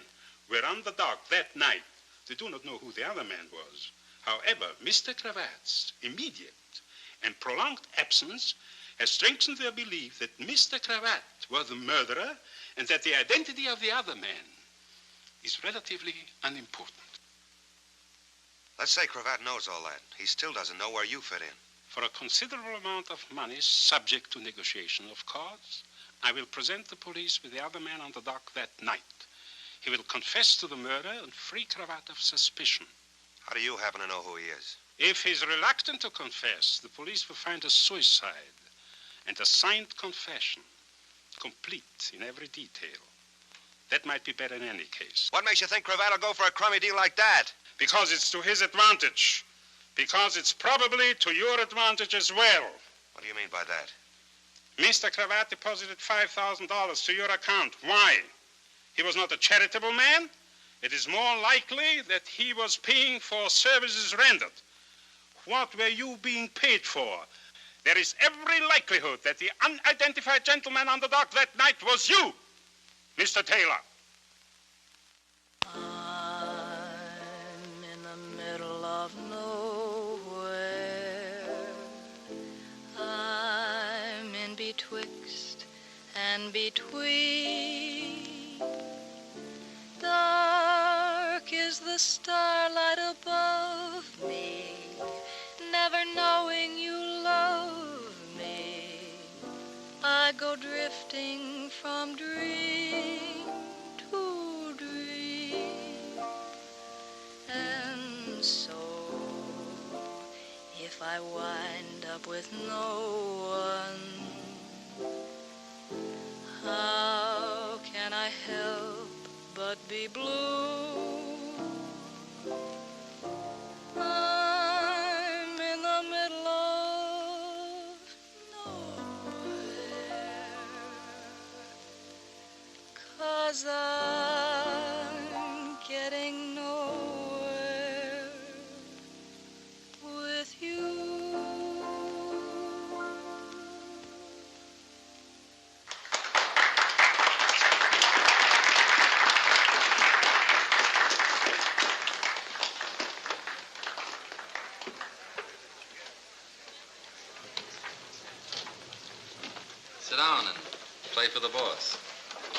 were on the dock that night. They do not know who the other man was. However, Mr. Cravat's immediate and prolonged absence has strengthened their belief that Mr. Cravat was the murderer and that the identity of the other man is relatively unimportant. Let's say Cravat knows all that. He still doesn't know where you fit in. For a considerable amount of money, subject to negotiation, of course, I will present the police with the other man on the dock that night. He will confess to the murder and free Cravat of suspicion. How do you happen to know who he is? If he's reluctant to confess, the police will find a suicide and a signed confession, complete in every detail. That might be better in any case. What makes you think Cravat will go for a crummy deal like that? Because it's to his advantage. Because it's probably to your advantage as well. What do you mean by that? Mr. Cravat deposited $5,000 to your account. Why? He was not a charitable man. It is more likely that he was paying for services rendered. What were you being paid for? There is every likelihood that the unidentified gentleman on the dock that night was you, Mr. Taylor. I'm in the middle of nowhere. I'm in betwixt and between. Dark is the starlight above me, never knowing you love me. I go drifting from dream to dream. And so, if I wind up with no one, how can I help but be blue? I'm in the middle of nowhere. 'cause I'm getting nowhere with you. Sit down and play for the boss.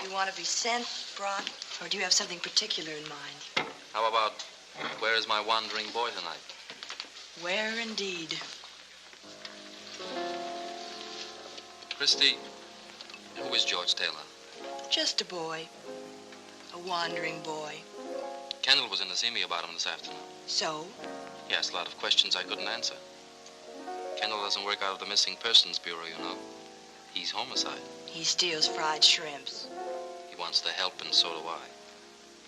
Do you want to be sent, brought, or do you have something particular in mind? How about, where is my wandering boy tonight? Where indeed? Christy, who is George Taylor? Just a boy. A wandering boy. Kendall was in to see me about him this afternoon. So? He asked a lot of questions I couldn't answer. Kendall doesn't work out of the Missing Persons Bureau, you know. He's homicide. He steals fried shrimps. He wants the help, and so do I.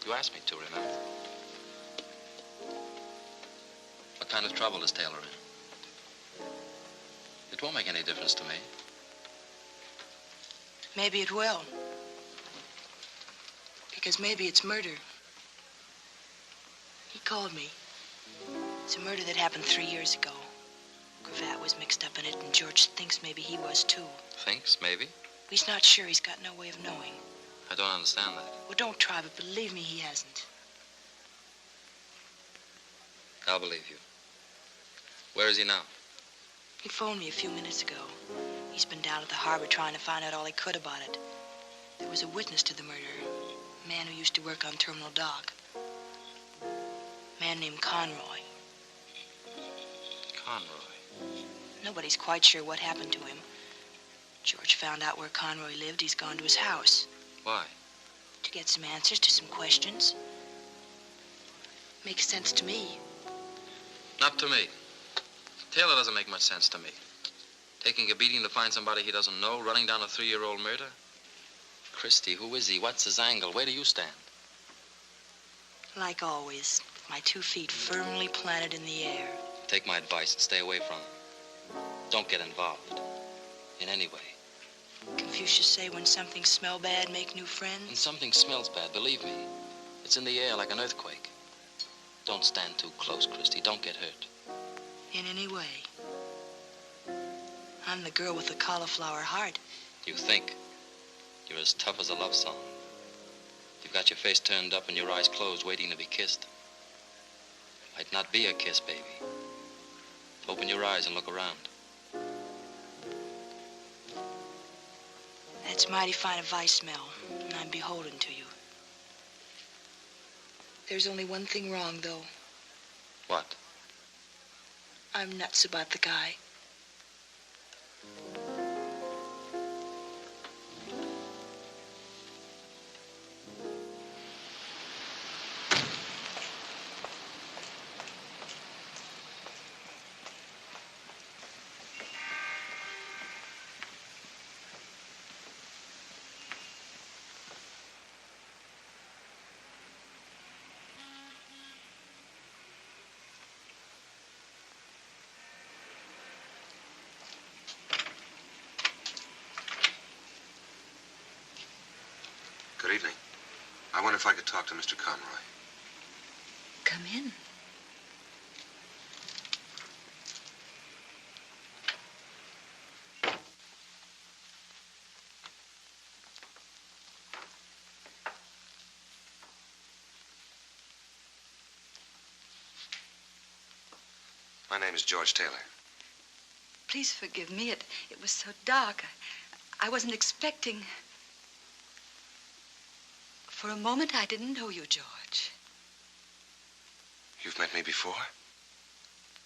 You asked me to, remember? What kind of trouble is Taylor in? It won't make any difference to me. Maybe it will. Because maybe it's murder. He called me. It's a murder that happened 3 years ago. Cravat was mixed up in it, and George thinks maybe he was too. Thinks, maybe? He's not sure. He's got no way of knowing. I don't understand that. Well, don't try, but believe me, he hasn't. I'll believe you. Where is he now? He phoned me a few minutes ago. He's been down at the harbor trying to find out all he could about it. There was a witness to the murder. A man who used to work on Terminal Dock. A man named Conroy. Conroy? Nobody's quite sure what happened to him. George found out where Conroy lived. He's gone to his house. Why? To get some answers to some questions. Makes sense to me. Not to me. Taylor doesn't make much sense to me. Taking a beating to find somebody he doesn't know, running down a 3-year-old murder. Christy, who is he? What's his angle? Where do you stand? Like always, my 2 feet firmly planted in the air. Take my advice and stay away from him. Don't get involved. In any way. Confucius say when something smell bad, make new friends. When something smells bad, believe me, it's in the air like an earthquake. Don't stand too close, Christy. Don't get hurt. In any way. I'm the girl with the cauliflower heart. You think. You're as tough as a love song. You've got your face turned up and your eyes closed, waiting to be kissed. Might not be a kiss, baby. Open your eyes and look around. That's mighty fine advice, Mel, and I'm beholden to you. There's only one thing wrong, though. What? I'm nuts about the guy. Good evening. I wonder if I could talk to Mr. Conroy. Come in. My name is George Taylor. Please forgive me. It was so dark. I wasn't expecting... For a moment, I didn't know you, George. You've met me before?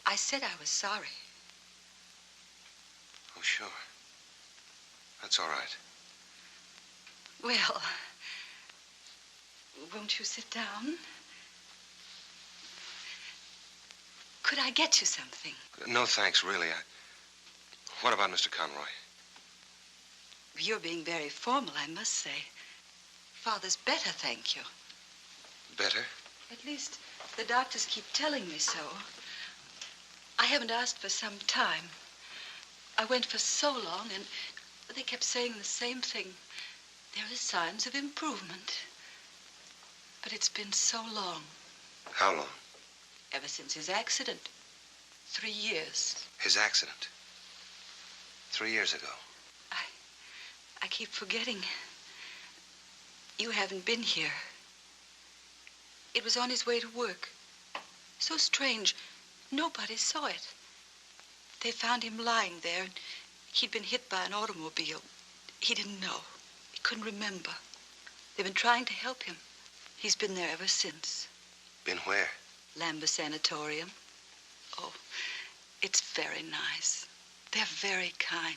I said I was sorry. Oh, sure. That's all right. Well, won't you sit down? Could I get you something? No, thanks, really. What about Mr. Conroy? You're being very formal, I must say. Father's better, thank you. Better? At least the doctors keep telling me so. I haven't asked for some time. I went for so long, and they kept saying the same thing. There are signs of improvement. But it's been so long. How long? Ever since his accident. 3 years. His accident? 3 years ago. I keep forgetting. You haven't been here. It was on his way to work. So strange. Nobody saw it. They found him lying there. He'd been hit by an automobile. He didn't know. He couldn't remember. They've been trying to help him. He's been there ever since. Been where? Lambeth Sanatorium. Oh, it's very nice. They're very kind.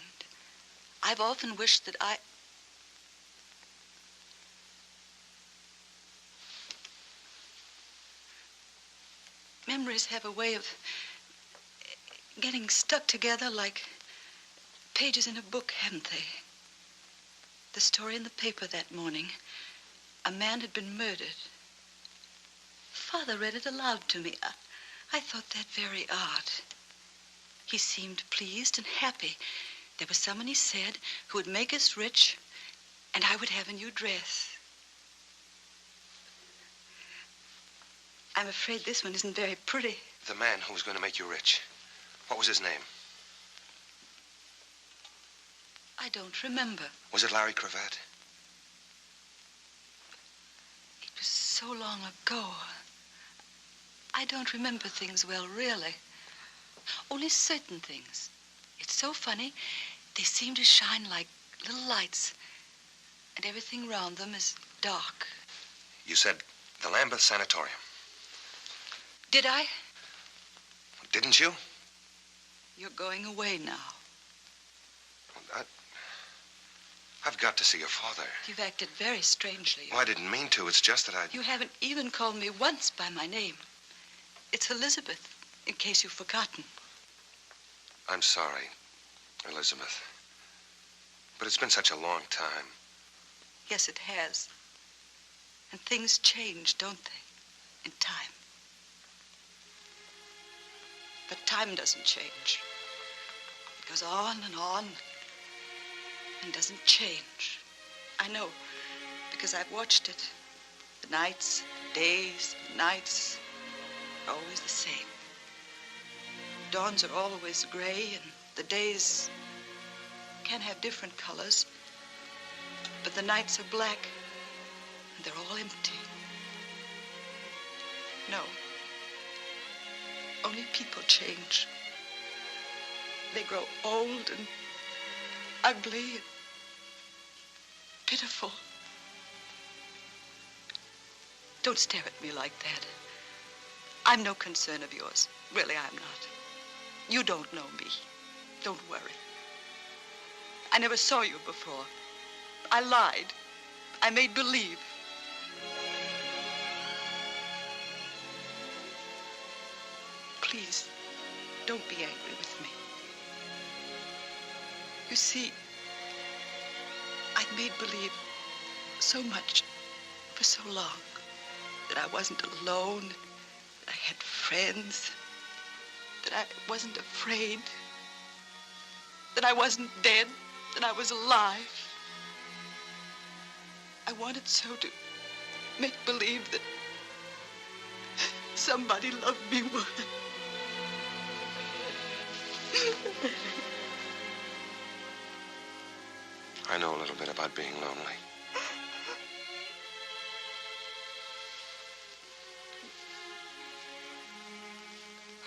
I've often wished that Memories have a way of getting stuck together like pages in a book, haven't they? The story in the paper that morning. A man had been murdered. Father read it aloud to me. I thought that very odd. He seemed pleased and happy. There was someone, he said, who would make us rich, and I would have a new dress. I'm afraid this one isn't very pretty. The man who was going to make you rich. What was his name? I don't remember. Was it Larry Cravat? It was so long ago. I don't remember things well, really. Only certain things. It's so funny. They seem to shine like little lights, and everything around them is dark. You said the Lambeth Sanatorium. Did I? Didn't you? You're going away now. I've got to see your father. You've acted very strangely. Oh, I didn't mean to. It's just that I... You haven't even called me once by my name. It's Elizabeth, in case you've forgotten. I'm sorry, Elizabeth. But it's been such a long time. Yes, it has. And things change, don't they? In time. But time doesn't change. It goes on and doesn't change. I know, because I've watched it. The nights, the days, the nights are always the same. Dawns are always gray, and the days can have different colors. But the nights are black, and they're all empty. No. Only people change. They grow old and ugly and pitiful. Don't stare at me like that. I'm no concern of yours. Really, I'm not. You don't know me. Don't worry. I never saw you before. I lied. I made believe. Please, don't be angry with me. You see, I'd made believe so much for so long that I wasn't alone, that I had friends, that I wasn't afraid, that I wasn't dead, that I was alive. I wanted so to make believe that somebody loved me more. I know a little bit about being lonely.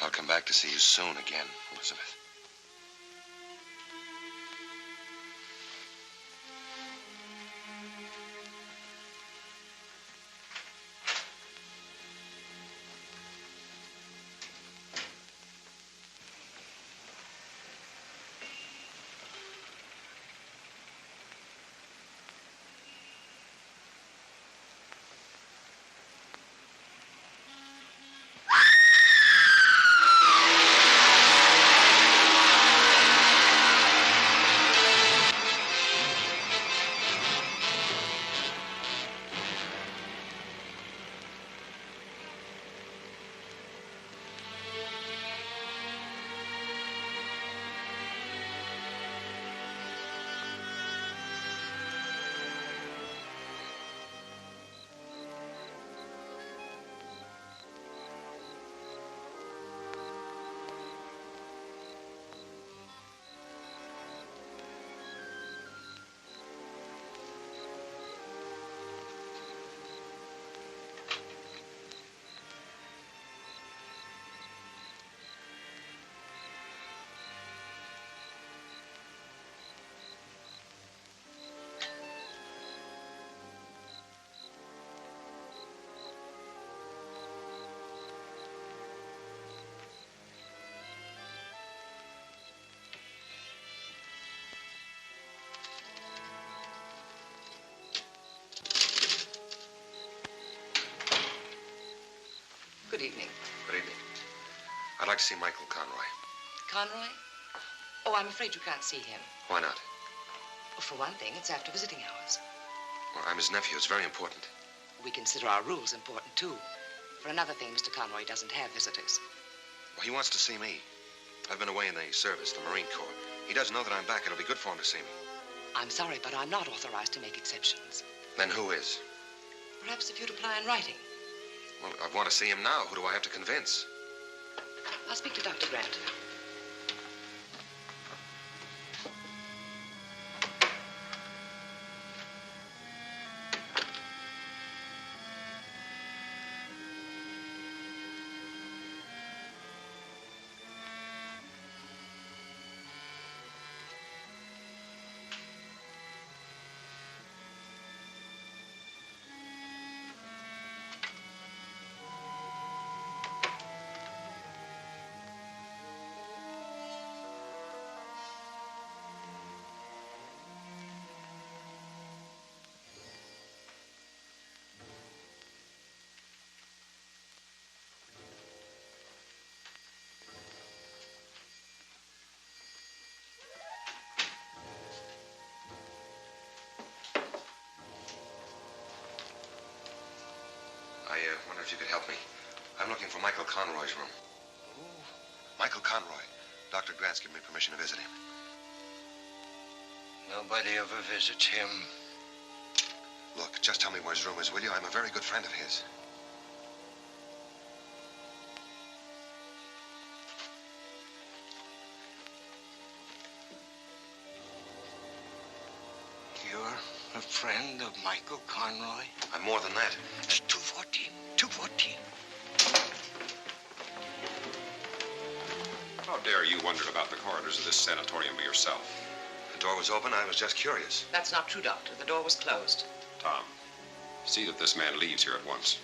I'll come back to see you soon again, Elizabeth. Good evening. Good evening. I'd like to see Michael Conroy. Conroy? Oh, I'm afraid you can't see him. Why not? Well, for one thing, it's after visiting hours. Well, I'm his nephew. It's very important. We consider our rules important, too. For another thing, Mr. Conroy doesn't have visitors. Well, he wants to see me. I've been away in the service, the Marine Corps. He doesn't know that I'm back. It'll be good for him to see me. I'm sorry, but I'm not authorized to make exceptions. Then who is? Perhaps if you'd apply in writing. Well, I want to see him now. Who do I have to convince? I'll speak to Dr. Grant. I wonder if you could help me. I'm looking for Michael Conroy's room. Michael Conroy. Dr. Grant's given me permission to visit him. Nobody ever visits him. Look, just tell me where his room is, will you? I'm a very good friend of his. You're a friend of Michael Conroy? I'm more than that. It's 214. 214. How dare you wander about the corridors of this sanatorium by yourself? The door was open. I was just curious. That's not true, Doctor. The door was closed. Tom, see that this man leaves here at once.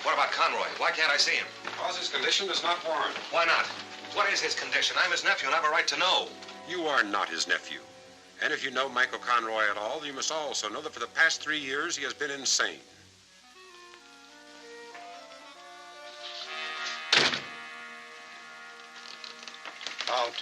What about Conroy? Why can't I see him? Because his condition does not warrant. Why not? What is his condition? I'm his nephew and I have a right to know. You are not his nephew. And if you know Michael Conroy at all, you must also know that for the past 3 years he has been insane. Out.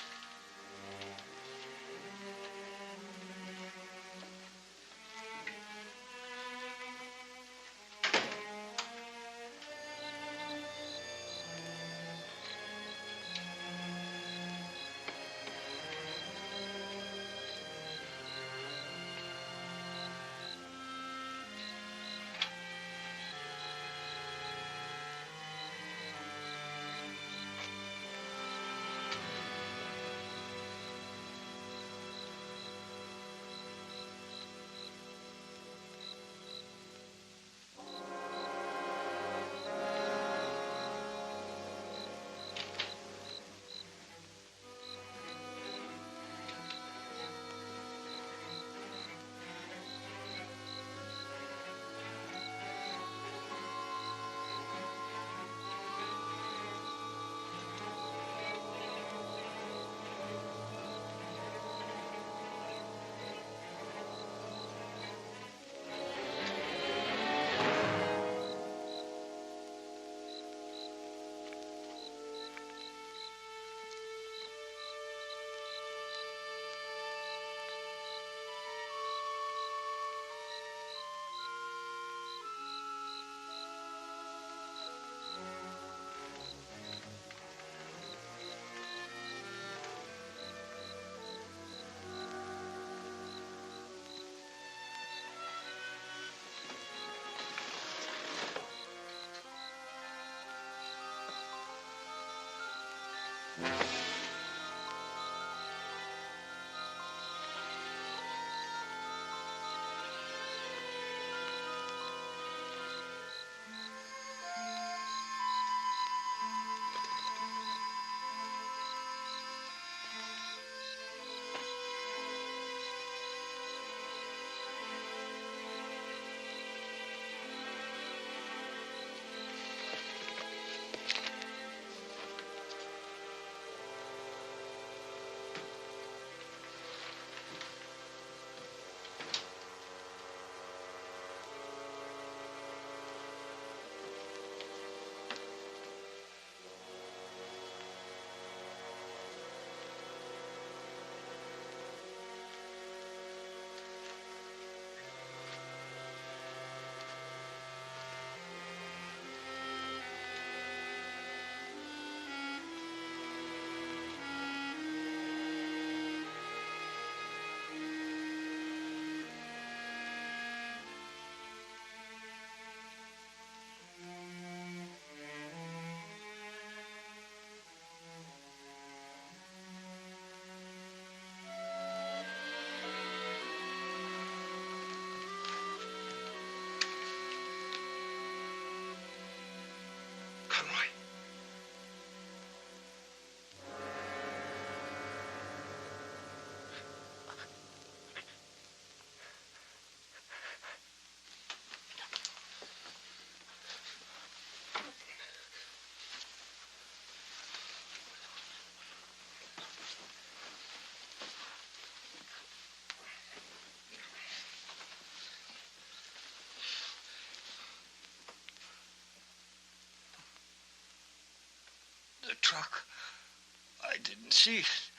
didn't see it.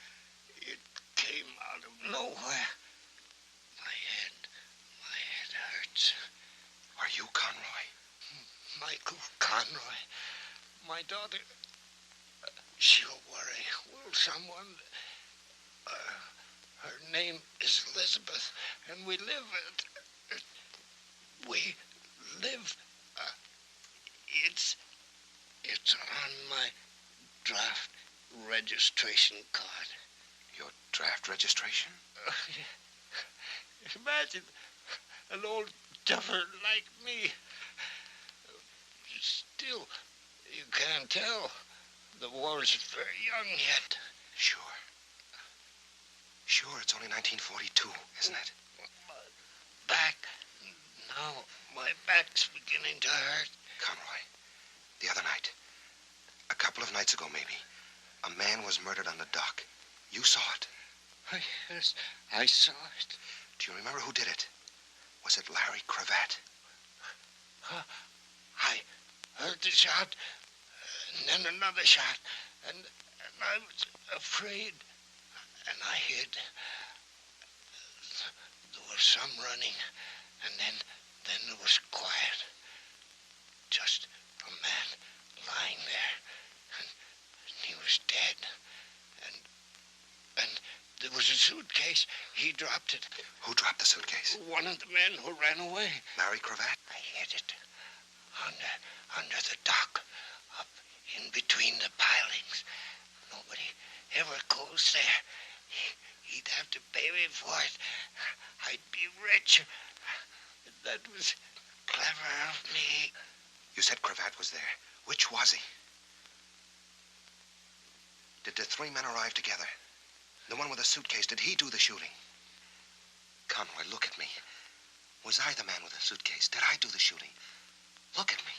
It came out of nowhere. My head hurts. Are you Conroy? Michael Conroy. My daughter, she'll worry. Will someone? Her name is Elizabeth, and we live it's on my draft registration card. Your draft registration? Imagine an old duffer like me. Still, you can't tell. The war's very young yet. Sure. Sure, it's only 1942, isn't it? Back. Now, my back's beginning to hurt. Conroy, the other night, a couple of nights ago maybe, a man was murdered on the dock. You saw it. Yes, I saw it. Do you remember who did it? Was it Larry Cravat? I heard the shot, and then another shot, and I was afraid, and I hid. There was some running, and then there was quiet. Just a man lying there, and he was dead. And there was a suitcase. He dropped it. Who dropped the suitcase? One of the men who ran away. Larry Cravat? I hid it under the dock, up in between the pilings. Nobody ever goes there. He'd have to pay me for it. I'd be rich. That was clever of me. You said Cravat was there. Which was he? Did the three men arrive together? The one with the suitcase, did he do the shooting? Conroy, look at me. Was I the man with the suitcase? Did I do the shooting? Look at me.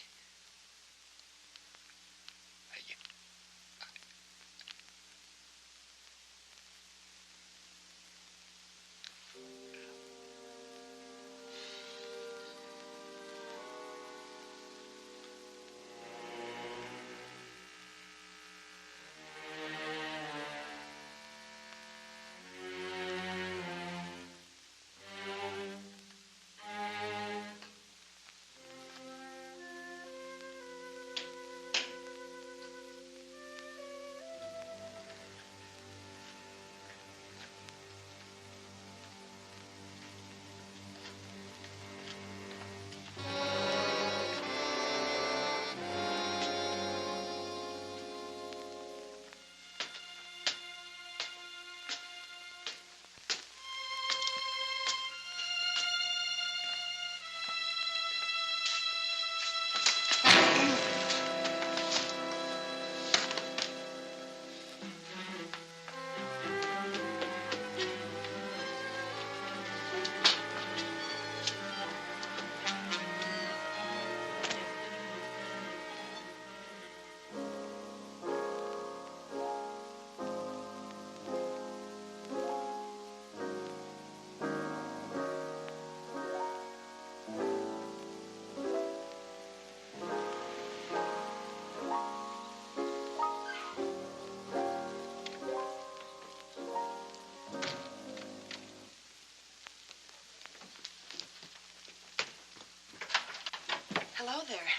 Hello there.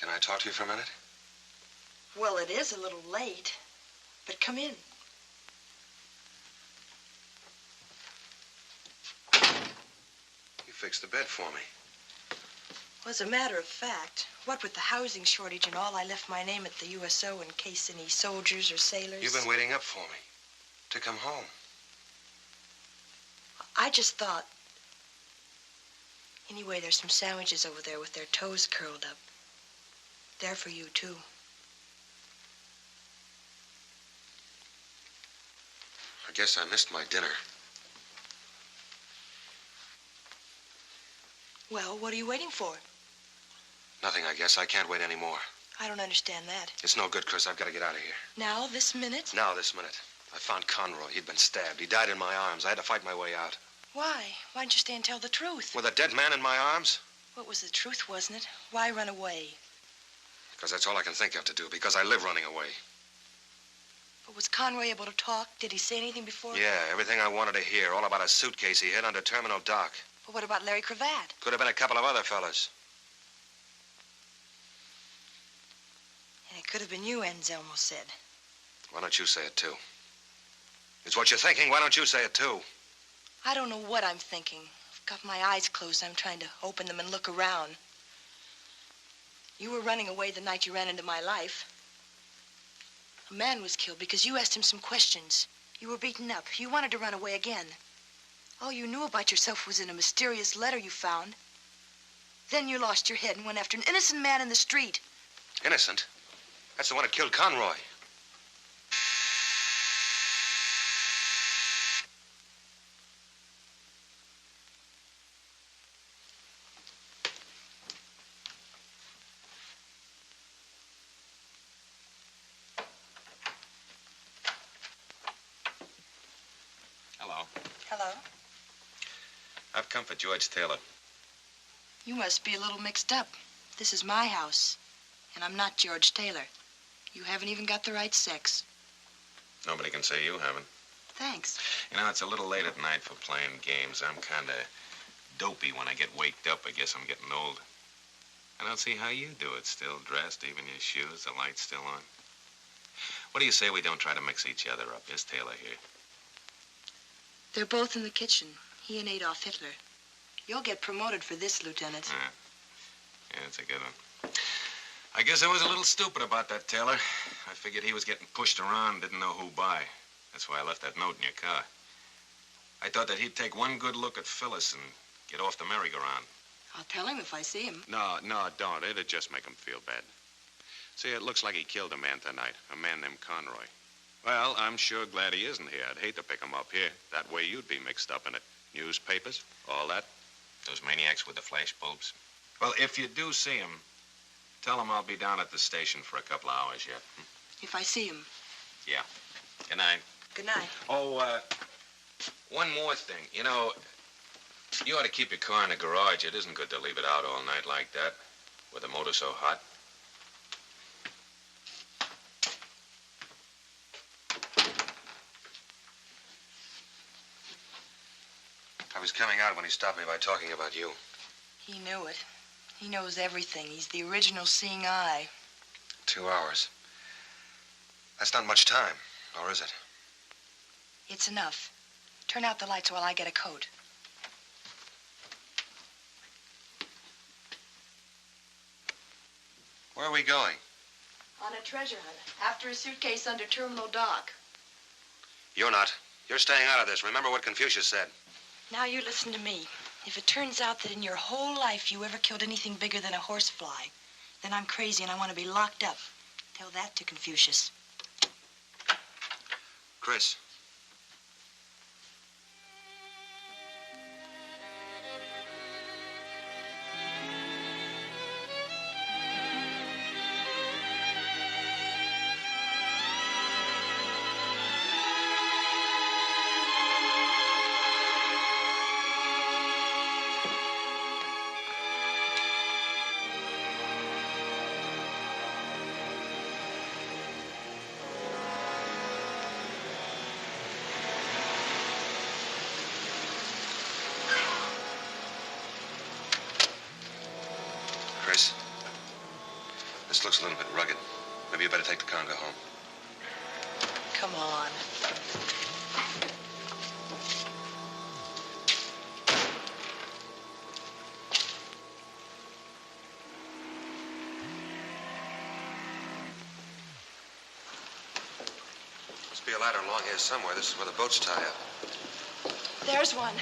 Can I talk to you for a minute? Well, it is a little late, but come in. You fixed the bed for me. Well, as a matter of fact, what with the housing shortage and all, I left my name at the USO in case any soldiers or sailors... You've been waiting up for me to come home. I just thought... Anyway, there's some sandwiches over there with their toes curled up. They're for you, too. I guess I missed my dinner. Well, what are you waiting for? Nothing, I guess. I can't wait anymore. I don't understand that. It's no good, Chris. I've got to get out of here. Now, this minute? Now, this minute. I found Conroy. He'd been stabbed. He died in my arms. I had to fight my way out. Why? Why didn't you stay and tell the truth? With a dead man in my arms? What was the truth, wasn't it? Why run away? Because that's all I can think of to do. Because I live running away. But was Conroy able to talk? Did he say anything before? Yeah, everything I wanted to hear. All about a suitcase he hid under Terminal Dock. But what about Larry Cravat? Could have been a couple of other fellas. And it could have been you, Anselmo said. Why don't you say it, too? It's what you're thinking. Why don't you say it, too? I don't know what I'm thinking. I've got my eyes closed. I'm trying to open them and look around. You were running away the night you ran into my life. A man was killed because you asked him some questions. You were beaten up. You wanted to run away again. All you knew about yourself was in a mysterious letter you found. Then you lost your head and went after an innocent man in the street. Innocent? That's the one that killed Conroy. Hello. Hello. I've come for George Taylor. You must be a little mixed up. This is my house, and I'm not George Taylor. You haven't even got the right sex. Nobody can say you haven't. Thanks. You know, it's a little late at night for playing games. I'm kind of dopey when I get waked up. I guess I'm getting old. I don't see how you do it. Still dressed, even your shoes, the light's still on. What do you say we don't try to mix each other up? Here's Taylor here. They're both in the kitchen, he and Adolf Hitler. You'll get promoted for this, Lieutenant. Yeah, it's a good one. I guess I was a little stupid about that, Taylor. I figured he was getting pushed around, didn't know who by. That's why I left that note in your car. I thought that he'd take one good look at Phyllis and get off the merry-go-round. I'll tell him if I see him. No, don't. It'd just make him feel bad. See, it looks like he killed a man tonight, a man named Conroy. Well, I'm sure glad he isn't here. I'd hate to pick him up here. That way you'd be mixed up in it. Newspapers, all that. Those maniacs with the flash bulbs. Well, if you do see him, tell him I'll be down at the station for a couple of hours yet. If I see him. Yeah. Good night. Good night. Oh, one more thing. You know, you ought to keep your car in the garage. It isn't good to leave it out all night like that, with the motor so hot. I was coming out when he stopped me by talking about you. He knew it. He knows everything. He's the original seeing eye. 2 hours. That's not much time, or is it? It's enough. Turn out the lights while I get a coat. Where are we going? On a treasure hunt. After a suitcase under Terminal Dock. You're not. You're staying out of this. Remember what Confucius said. Now you listen to me. If it turns out that in your whole life you ever killed anything bigger than a horsefly, then I'm crazy and I want to be locked up. Tell that to Confucius. Chris. Chris, this looks a little bit rugged. Maybe you better take the car and go home. Come on. Must be a ladder along here somewhere. This is where the boats tie up. There's one.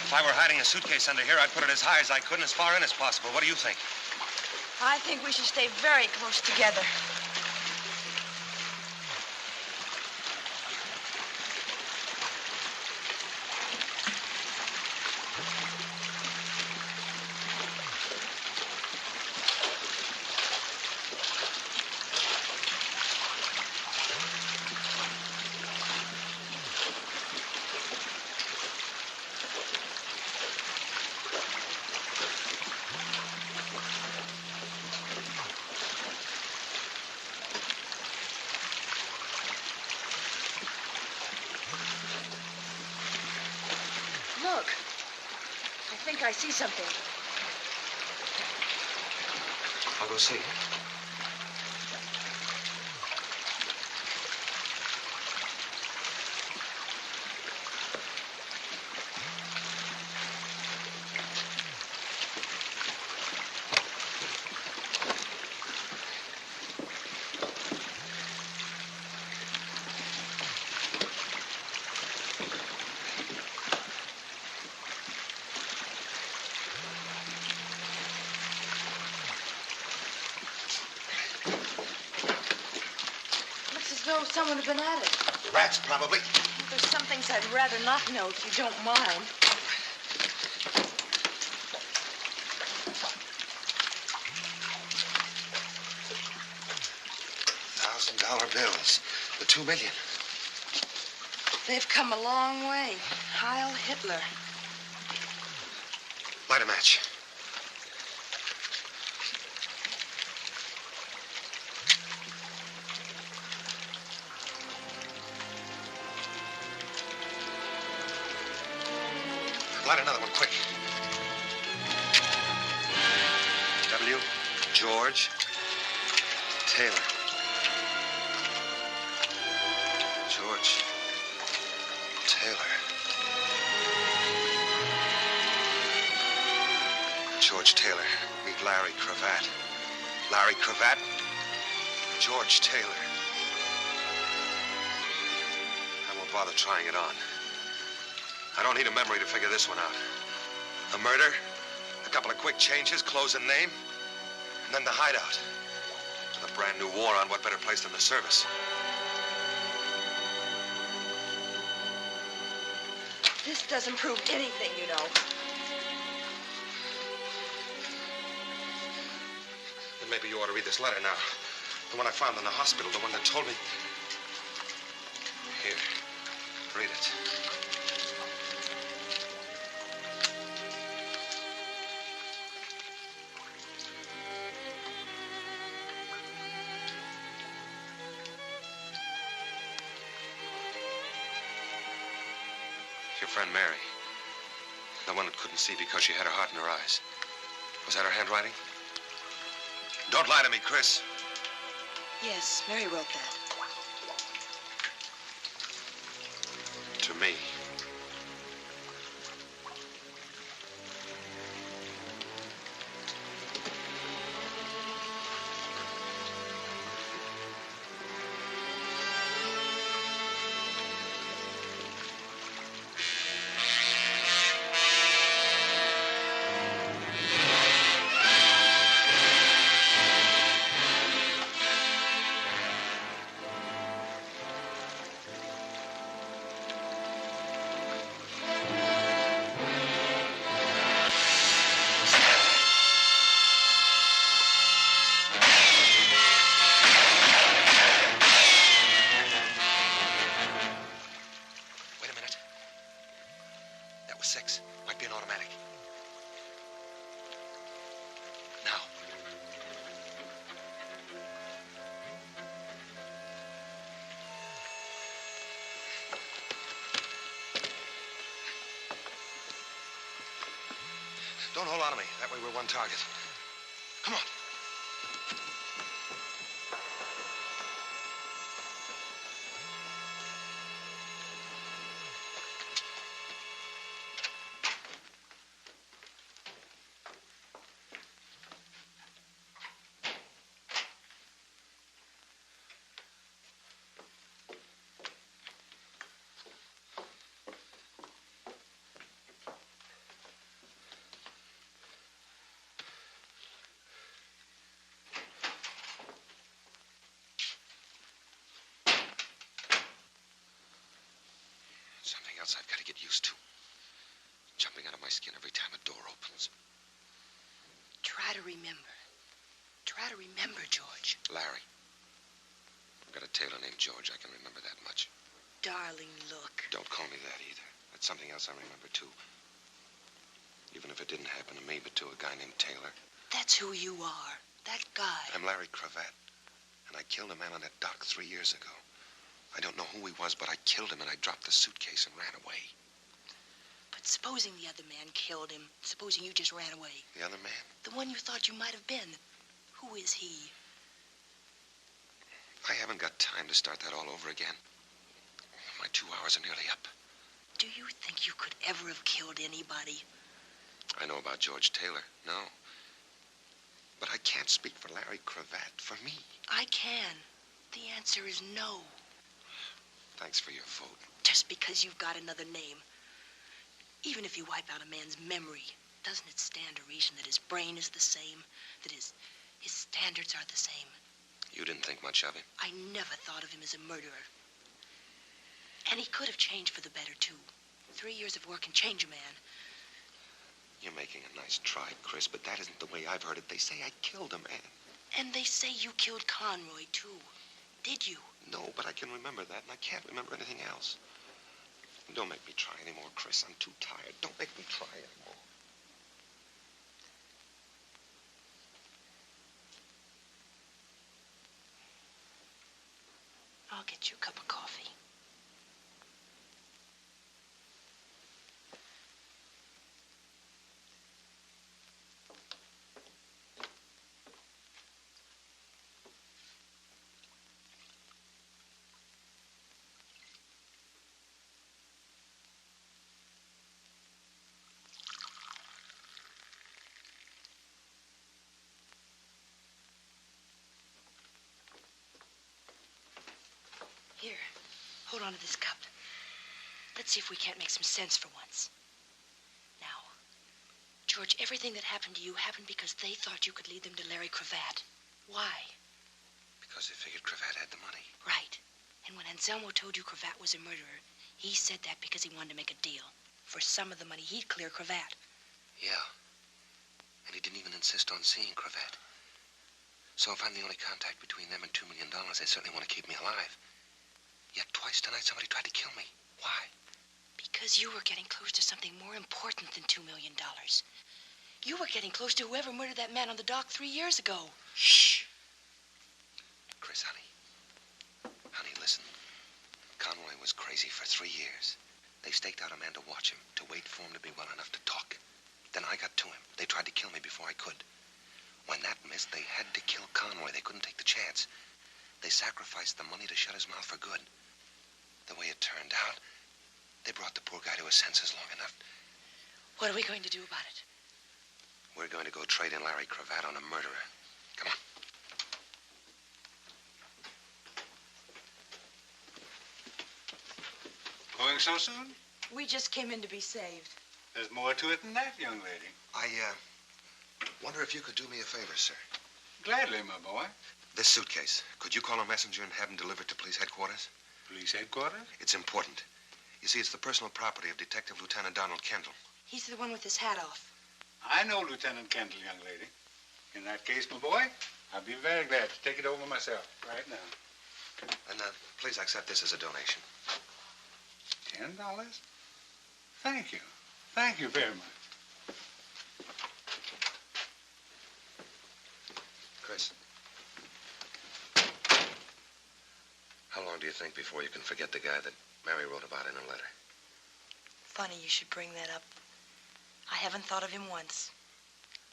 If I were hiding a suitcase under here, I'd put it as high as I could and as far in as possible. What do you think? I think we should stay very close together. I see something. I'll go see. Looks as though someone had been at it. Rats, probably. There's some things I'd rather not know if you don't mind. $1,000 bills. The 2 million. They've come a long way. Heil Hitler. Light a match. Light another one, quick. W. George Taylor. George Taylor. George Taylor. Meet Larry Cravat. Larry Cravat. George Taylor. I won't bother trying it on. I don't need a memory to figure this one out. A murder, a couple of quick changes, clothes and name, and then the hideout. With a brand new war on, what better place than the service? This doesn't prove anything, you know. Then maybe you ought to read this letter now. The one I found in the hospital, the one that told me... Here, read it. Your friend Mary. The one that couldn't see because she had her heart in her eyes. Was that her handwriting? Don't lie to me, Chris. Yes, Mary wrote that. To me. Wait a minute. That was 6. Might be an automatic. Now. Don't hold on to me. That way we're one target. Come on. Something else I've got to get used to. Jumping out of my skin every time a door opens. Try to remember. Try to remember, George. Larry. I've got a tailor named George. I can remember that much. Darling, look. Don't call me that either. That's something else I remember, too. Even if it didn't happen to me, but to a guy named Taylor. That's who you are. That guy. I'm Larry Cravat. And I killed a man on that dock 3 years ago. I don't know who he was, but I killed him and I dropped the suitcase and ran away. But Supposing the other man killed him. Supposing you just ran away. The other man? The one you thought you might have been. Who is he? I haven't got time to start that all over again. My 2 hours are nearly up. Do you think you could ever have killed anybody? I know about George Taylor. No. But I can't speak for Larry Cravat. For me. I can. The answer is no. Thanks for your vote. Just because you've got another name. Even if you wipe out a man's memory, doesn't it stand to reason that his brain is the same? That his standards are the same? You didn't think much of him? I never thought of him as a murderer. And he could have changed for the better, too. 3 years of work can change a man. You're making a nice try, Chris, but that isn't the way I've heard it. They say I killed a man. And they say you killed Conroy, too. Did you? No, but I can remember that, and I can't remember anything else. Don't make me try anymore, Chris. I'm too tired. Don't make me try anymore. I'll get you a cup of coffee. Here, hold on to this cup. Let's see if we can't make some sense for once. Now, George, everything that happened to you happened because they thought you could lead them to Larry Cravat. Why? Because they figured Cravat had the money. Right. And when Anselmo told you Cravat was a murderer, he said that because he wanted to make a deal. For some of the money, he'd clear Cravat. Yeah. And he didn't even insist on seeing Cravat. So if I'm the only contact between them and $2 million, they certainly want to keep me alive. Yet twice tonight somebody tried to kill me. Why? Because you were getting close to something more important than $2 million. You were getting close to whoever murdered that man on the dock 3 years ago. Shh. Chris, honey. Honey, listen. Conroy was crazy for 3 years. They staked out a man to watch him, to wait for him to be well enough to talk. Then I got to him. They tried to kill me before I could. When that missed, they had to kill Conroy. They couldn't take the chance. They sacrificed the money to shut his mouth for good. The way it turned out, they brought the poor guy to his senses long enough. What are we going to do about it? We're going to go trade in Larry Cravat on a murderer. Come on. Going so soon? We just came in to be saved. There's more to it than that, young lady. I wonder if you could do me a favor, sir. Gladly, my boy. This suitcase, could you call a messenger and have him delivered to police headquarters? Police headquarters? It's important. You see, it's the personal property of Detective Lieutenant Donald Kendall. He's the one with his hat off. I know Lieutenant Kendall, young lady. In that case, my boy, I'll be very glad to take it over myself right now. And please accept this as a donation. $10? Thank you. Thank you very much. Chris. How long do you think before you can forget the guy that Mary wrote about in a letter? Funny you should bring that up. I haven't thought of him once.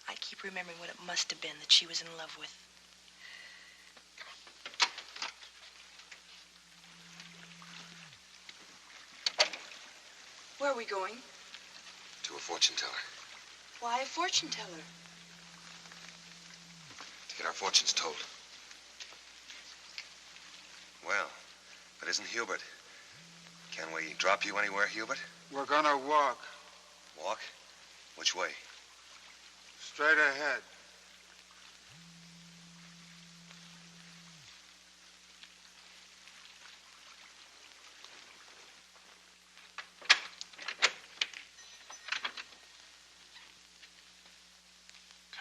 I keep remembering what it must have been that she was in love with. Where are we going? To a fortune teller. Why a fortune teller? To get our fortunes told. Well, but isn't Hubert? Can we drop you anywhere, Hubert? We're gonna walk. Walk? Which way? Straight ahead.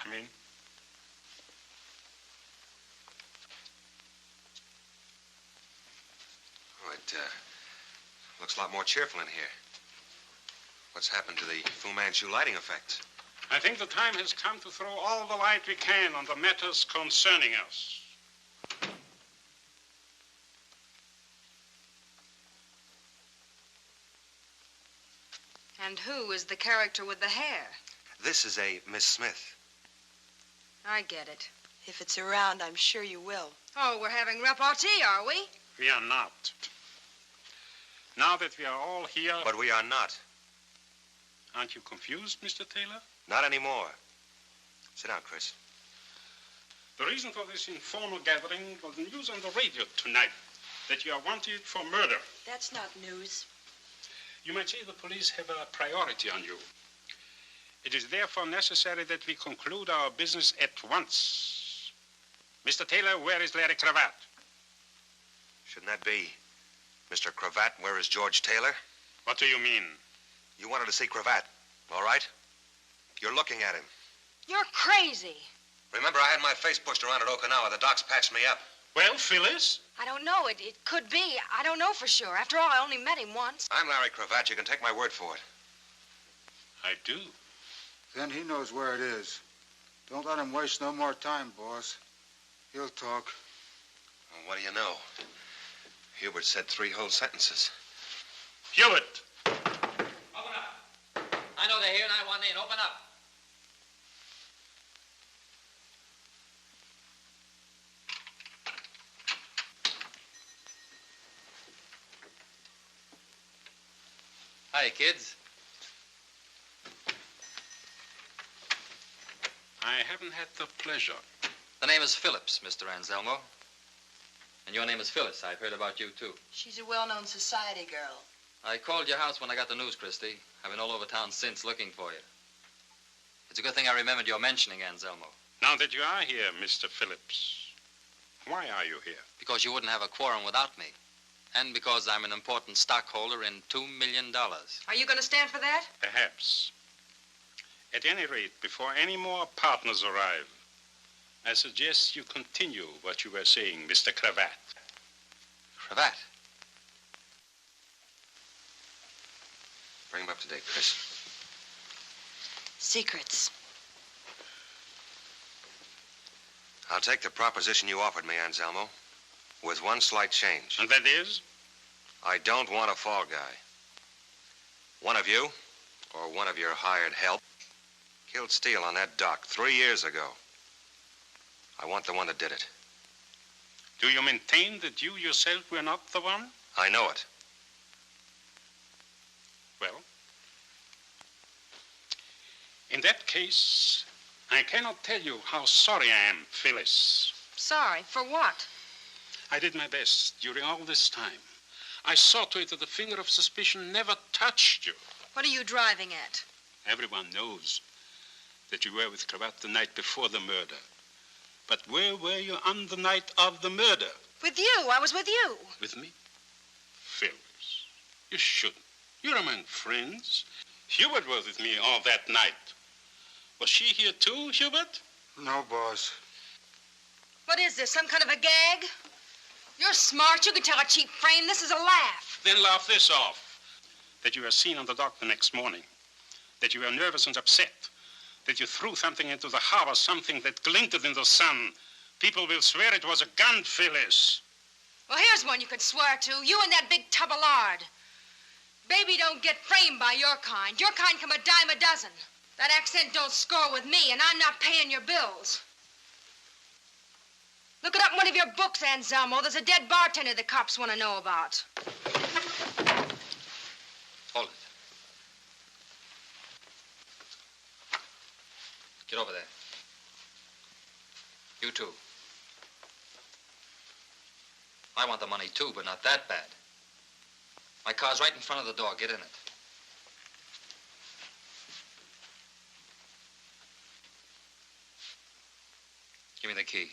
Come in. Oh, it looks a lot more cheerful in here. What's happened to the Fu Manchu lighting effects? I think the time has come to throw all the light we can on the matters concerning us. And who is the character with the hair? This is a Miss Smith. I get it. If it's around, I'm sure you will. Oh, we're having repartee, are we? We are not. Now that we are all here... But we are not. Aren't you confused, Mr. Taylor? Not anymore. Sit down, Chris. The reason for this informal gathering was the news on the radio tonight that you are wanted for murder. That's not news. You might say the police have a priority on you. It is therefore necessary that we conclude our business at once. Mr. Taylor, where is Larry Cravat? Shouldn't that be Mr. Cravat? Where is George Taylor? What do you mean? You wanted to see Cravat, all right? You're looking at him. You're crazy. Remember, I had my face pushed around at Okinawa. The docs patched me up. Well, Phyllis? I don't know. It could be. I don't know for sure. After all, I only met him once. I'm Larry Cravat. You can take my word for it. I do. Then he knows where it is. Don't let him waste no more time, boss. He'll talk. Well, what do you know? Hubert said 3 whole sentences. Hubert! Open up. I know they're here and I want in. Open up. Hi, kids. I haven't had the pleasure. The name is Phillips, Mr. Anselmo. And your name is Phyllis. I've heard about you, too. She's a well-known society girl. I called your house when I got the news, Christy. I've been all over town since looking for you. It's a good thing I remembered your mentioning, Anselmo. Now that you are here, Mr. Phillips, why are you here? Because you wouldn't have a quorum without me. And because I'm an important stockholder in $2 million. Are you going to stand for that? Perhaps. At any rate, before any more partners arrive, I suggest you continue what you were saying, Mr. Cravat. Cravat? Bring him up to date, Chris. Secrets. I'll take the proposition you offered me, Anselmo, with one slight change. And that is? I don't want a fall guy. One of you, or one of your hired help, killed Steele on that dock 3 years ago. I want the one that did it. Do you maintain that you yourself were not the one? I know it. Well, in that case, I cannot tell you how sorry I am, Phyllis. Sorry, for what? I did my best during all this time. I saw to it that the finger of suspicion never touched you. What are you driving at? Everyone knows that you were with Cravat the night before the murder. But where were you on the night of the murder? With you. I was with you. With me? Phyllis, you shouldn't. You're among friends. Hubert was with me all that night. Was she here too, Hubert? No, boss. What is this, some kind of a gag? You're smart. You can tell a cheap frame. This is a laugh. Then laugh this off. That you were seen on the dock the next morning. That you were nervous and upset. That you threw something into the harbor, something that glinted in the sun. People will swear it was a gun, Phyllis. Well, here's one you could swear to. You and that big tub of lard. Baby don't get framed by your kind. Your kind come a dime a dozen. That accent don't score with me, and I'm not paying your bills. Look it up in one of your books, Anselmo. There's a dead bartender the cops want to know about. Hold it. Get over there. You too. I want the money too, but not that bad. My car's right in front of the door. Get in it. Give me the key.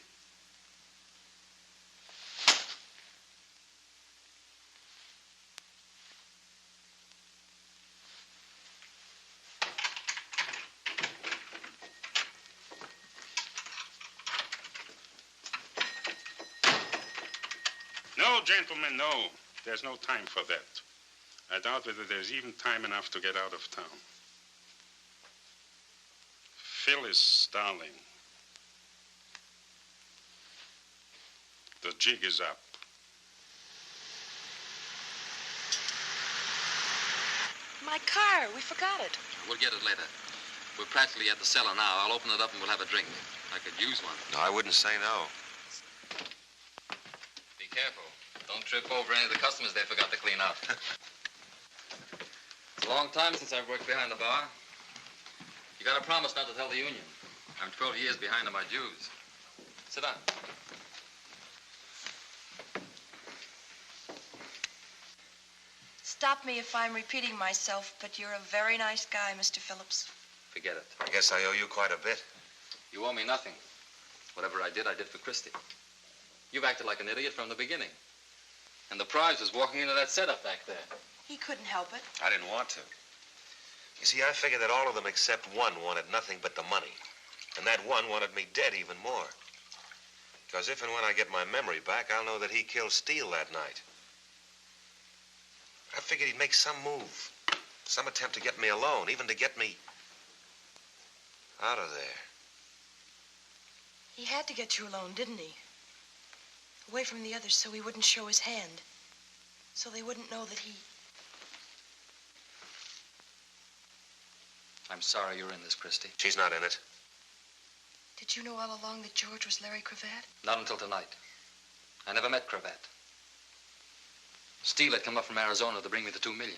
No, gentlemen, no. There's no time for that. I doubt whether there's even time enough to get out of town. Phyllis, darling. The jig is up. My car. We forgot it. We'll get it later. We're practically at the cellar now. I'll open it up and we'll have a drink. I could use one. No, I wouldn't say no. Be careful. Don't trip over any of the customers they forgot to clean out. It's a long time since I've worked behind the bar. You gotta promise not to tell the union. I'm 12 years behind on my dues. Sit down. Stop me if I'm repeating myself, but you're a very nice guy, Mr. Phillips. Forget it. I guess I owe you quite a bit. You owe me nothing. Whatever I did for Christie. You've acted like an idiot from the beginning. And the prize was walking into that setup back there. He couldn't help it. I didn't want to. You see, I figured that all of them except one wanted nothing but the money. And that one wanted me dead even more. Because if and when I get my memory back, I'll know that he killed Steele that night. I figured he'd make some move. Some attempt to get me alone, even to get me out of there. He had to get you alone, didn't he? Away from the others so he wouldn't show his hand. So they wouldn't know that he... I'm sorry you're in this, Christie. She's not in it. Did you know all along that George was Larry Cravat? Not until tonight. I never met Cravat. Steele had come up from Arizona to bring me the $2 million.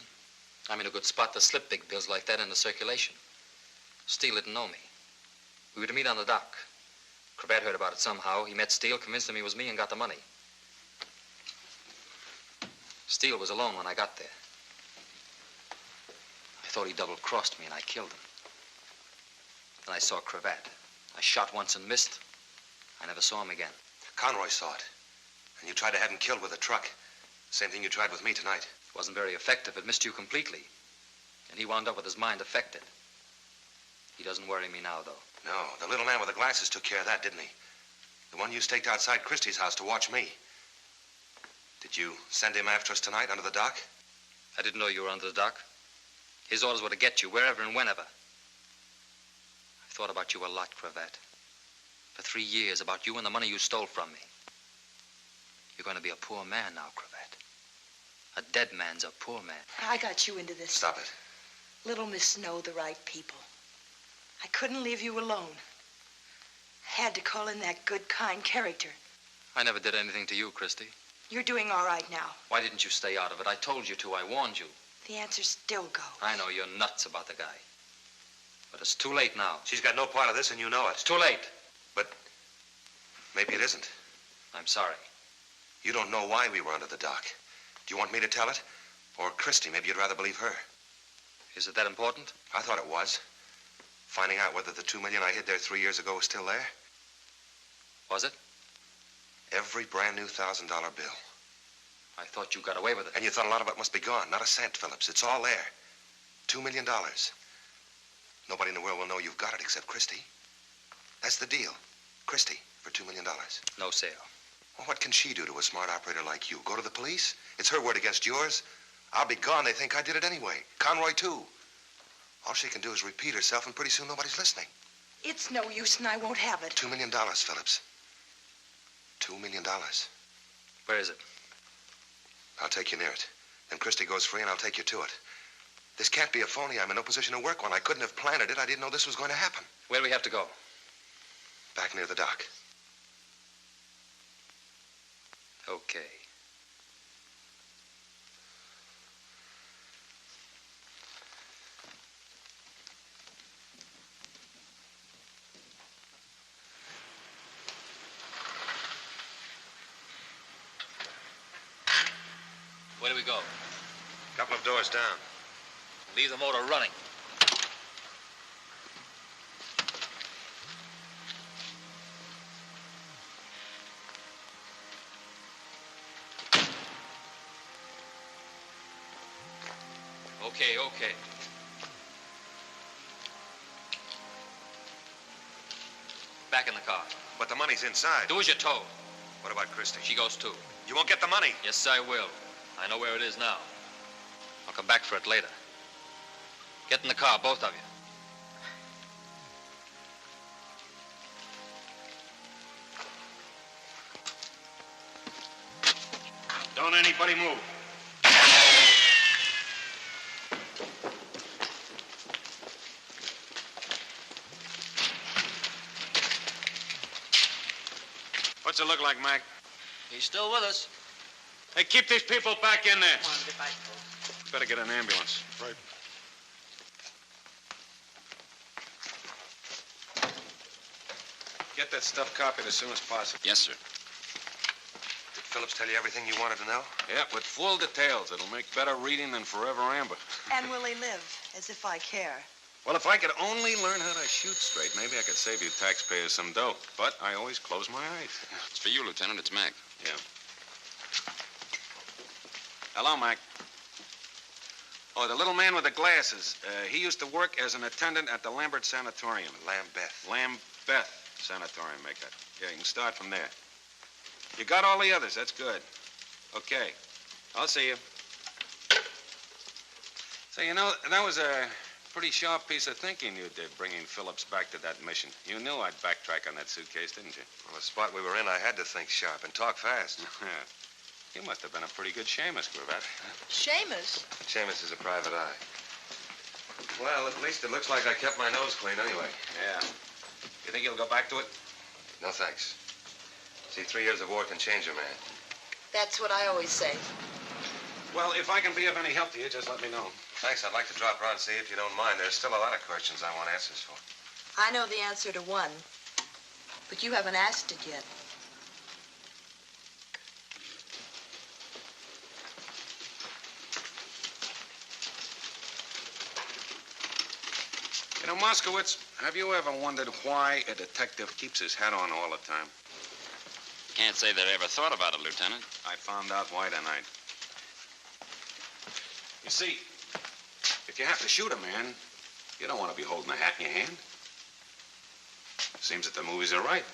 I'm in a good spot to slip big bills like that into circulation. Steele didn't know me. We were to meet on the dock. Cravat heard about it somehow. He met Steele, convinced him he was me, and got the money. Steele was alone when I got there. I thought he double-crossed me, and I killed him. Then I saw Cravat. I shot once and missed. I never saw him again. Conroy saw it. And you tried to have him killed with a truck. Same thing you tried with me tonight. It wasn't very effective. It missed you completely. And he wound up with his mind affected. He doesn't worry me now, though. No, the little man with the glasses took care of that, didn't he? The one you staked outside Christie's house to watch me. Did you send him after us tonight under the dock? I didn't know you were under the dock. His orders were to get you wherever and whenever. I've thought about you a lot, Cravat. For 3 years, about you and the money you stole from me. You're going to be a poor man now, Cravat. A dead man's a poor man. I got you into this. Stop it. Little Miss Snow, the right people. I couldn't leave you alone. Had to call in that good, kind character. I never did anything to you, Christie. You're doing all right now. Why didn't you stay out of it? I told you to. I warned you. The answer still goes. I know you're nuts about the guy. But it's too late now. She's got no part of this, and you know it. It's too late. But maybe it isn't. I'm sorry. You don't know why we were under the dock. Do you want me to tell it? Or Christie, maybe you'd rather believe her. Is it that important? I thought it was. Finding out whether the $2 million I hid there 3 years ago was still there. Was it? Every brand new $1,000 bill. I thought you got away with it. And you thought a lot of it must be gone. Not a cent, Phillips. It's all there. $2 million. Nobody in the world will know you've got it except Christie. That's the deal. Christie for $2 million. No sale. Well, what can she do to a smart operator like you? Go to the police? It's her word against yours. I'll be gone. They think I did it anyway. Conroy, too. All she can do is repeat herself, and pretty soon nobody's listening. It's no use, and I won't have it. $2 million, Phillips. $2 million. Where is it? I'll take you near it. Then Christie goes free, and I'll take you to it. This can't be a phony. I'm in no position to work one. I couldn't have planted it. I didn't know this was going to happen. Where do we have to go? Back near the dock. Okay. Where do we go? A couple of doors down. Leave the motor running. Okay. Back in the car. But the money's inside. Do as you're told. What about Christie? She goes too. You won't get the money. Yes, I will. I know where it is now. I'll come back for it later. Get in the car, both of you. Don't anybody move. it look like, Mac? He's still with us. Hey, keep these people back in there. Come on, get back, folks. Better get an ambulance. Right. Get that stuff copied as soon as possible. Yes, sir. Did Phillips tell you everything you wanted to know? Yeah, with full details. It'll make better reading than Forever Amber. And will he live? As if I care. Well, if I could only learn how to shoot straight, maybe I could save you taxpayers some dough. But I always close my eyes. It's for you, Lieutenant. It's Mac. Yeah. Hello, Mac. Oh, the little man with the glasses. He used to work as an attendant at the Lambert Sanatorium. Lambeth Sanatorium, make that. Yeah, you can start from there. You got all the others. That's good. Okay. I'll see you. So, you know, that was a pretty sharp piece of thinking you did, bringing Phillips back to that mission. You knew I'd backtrack on that suitcase, didn't you? Well, the spot we were in, I had to think sharp and talk fast. You must have been a pretty good Seamus, Cravat. Seamus? Seamus is a private eye. Well, at least it looks like I kept my nose clean anyway. Yeah. You think you'll go back to it? No, thanks. See, 3 years of war can change a man. That's what I always say. Well, if I can be of any help to you, just let me know. Thanks. I'd like to drop around and see if you don't mind. There's still a lot of questions I want answers for. I know the answer to one, but you haven't asked it yet. You know, Moskowitz, have you ever wondered why a detective keeps his hat on all the time? Can't say that I ever thought about it, Lieutenant. I found out why tonight. You see, if you have to shoot a man, you don't want to be holding a hat in your hand. Seems that the movies are right.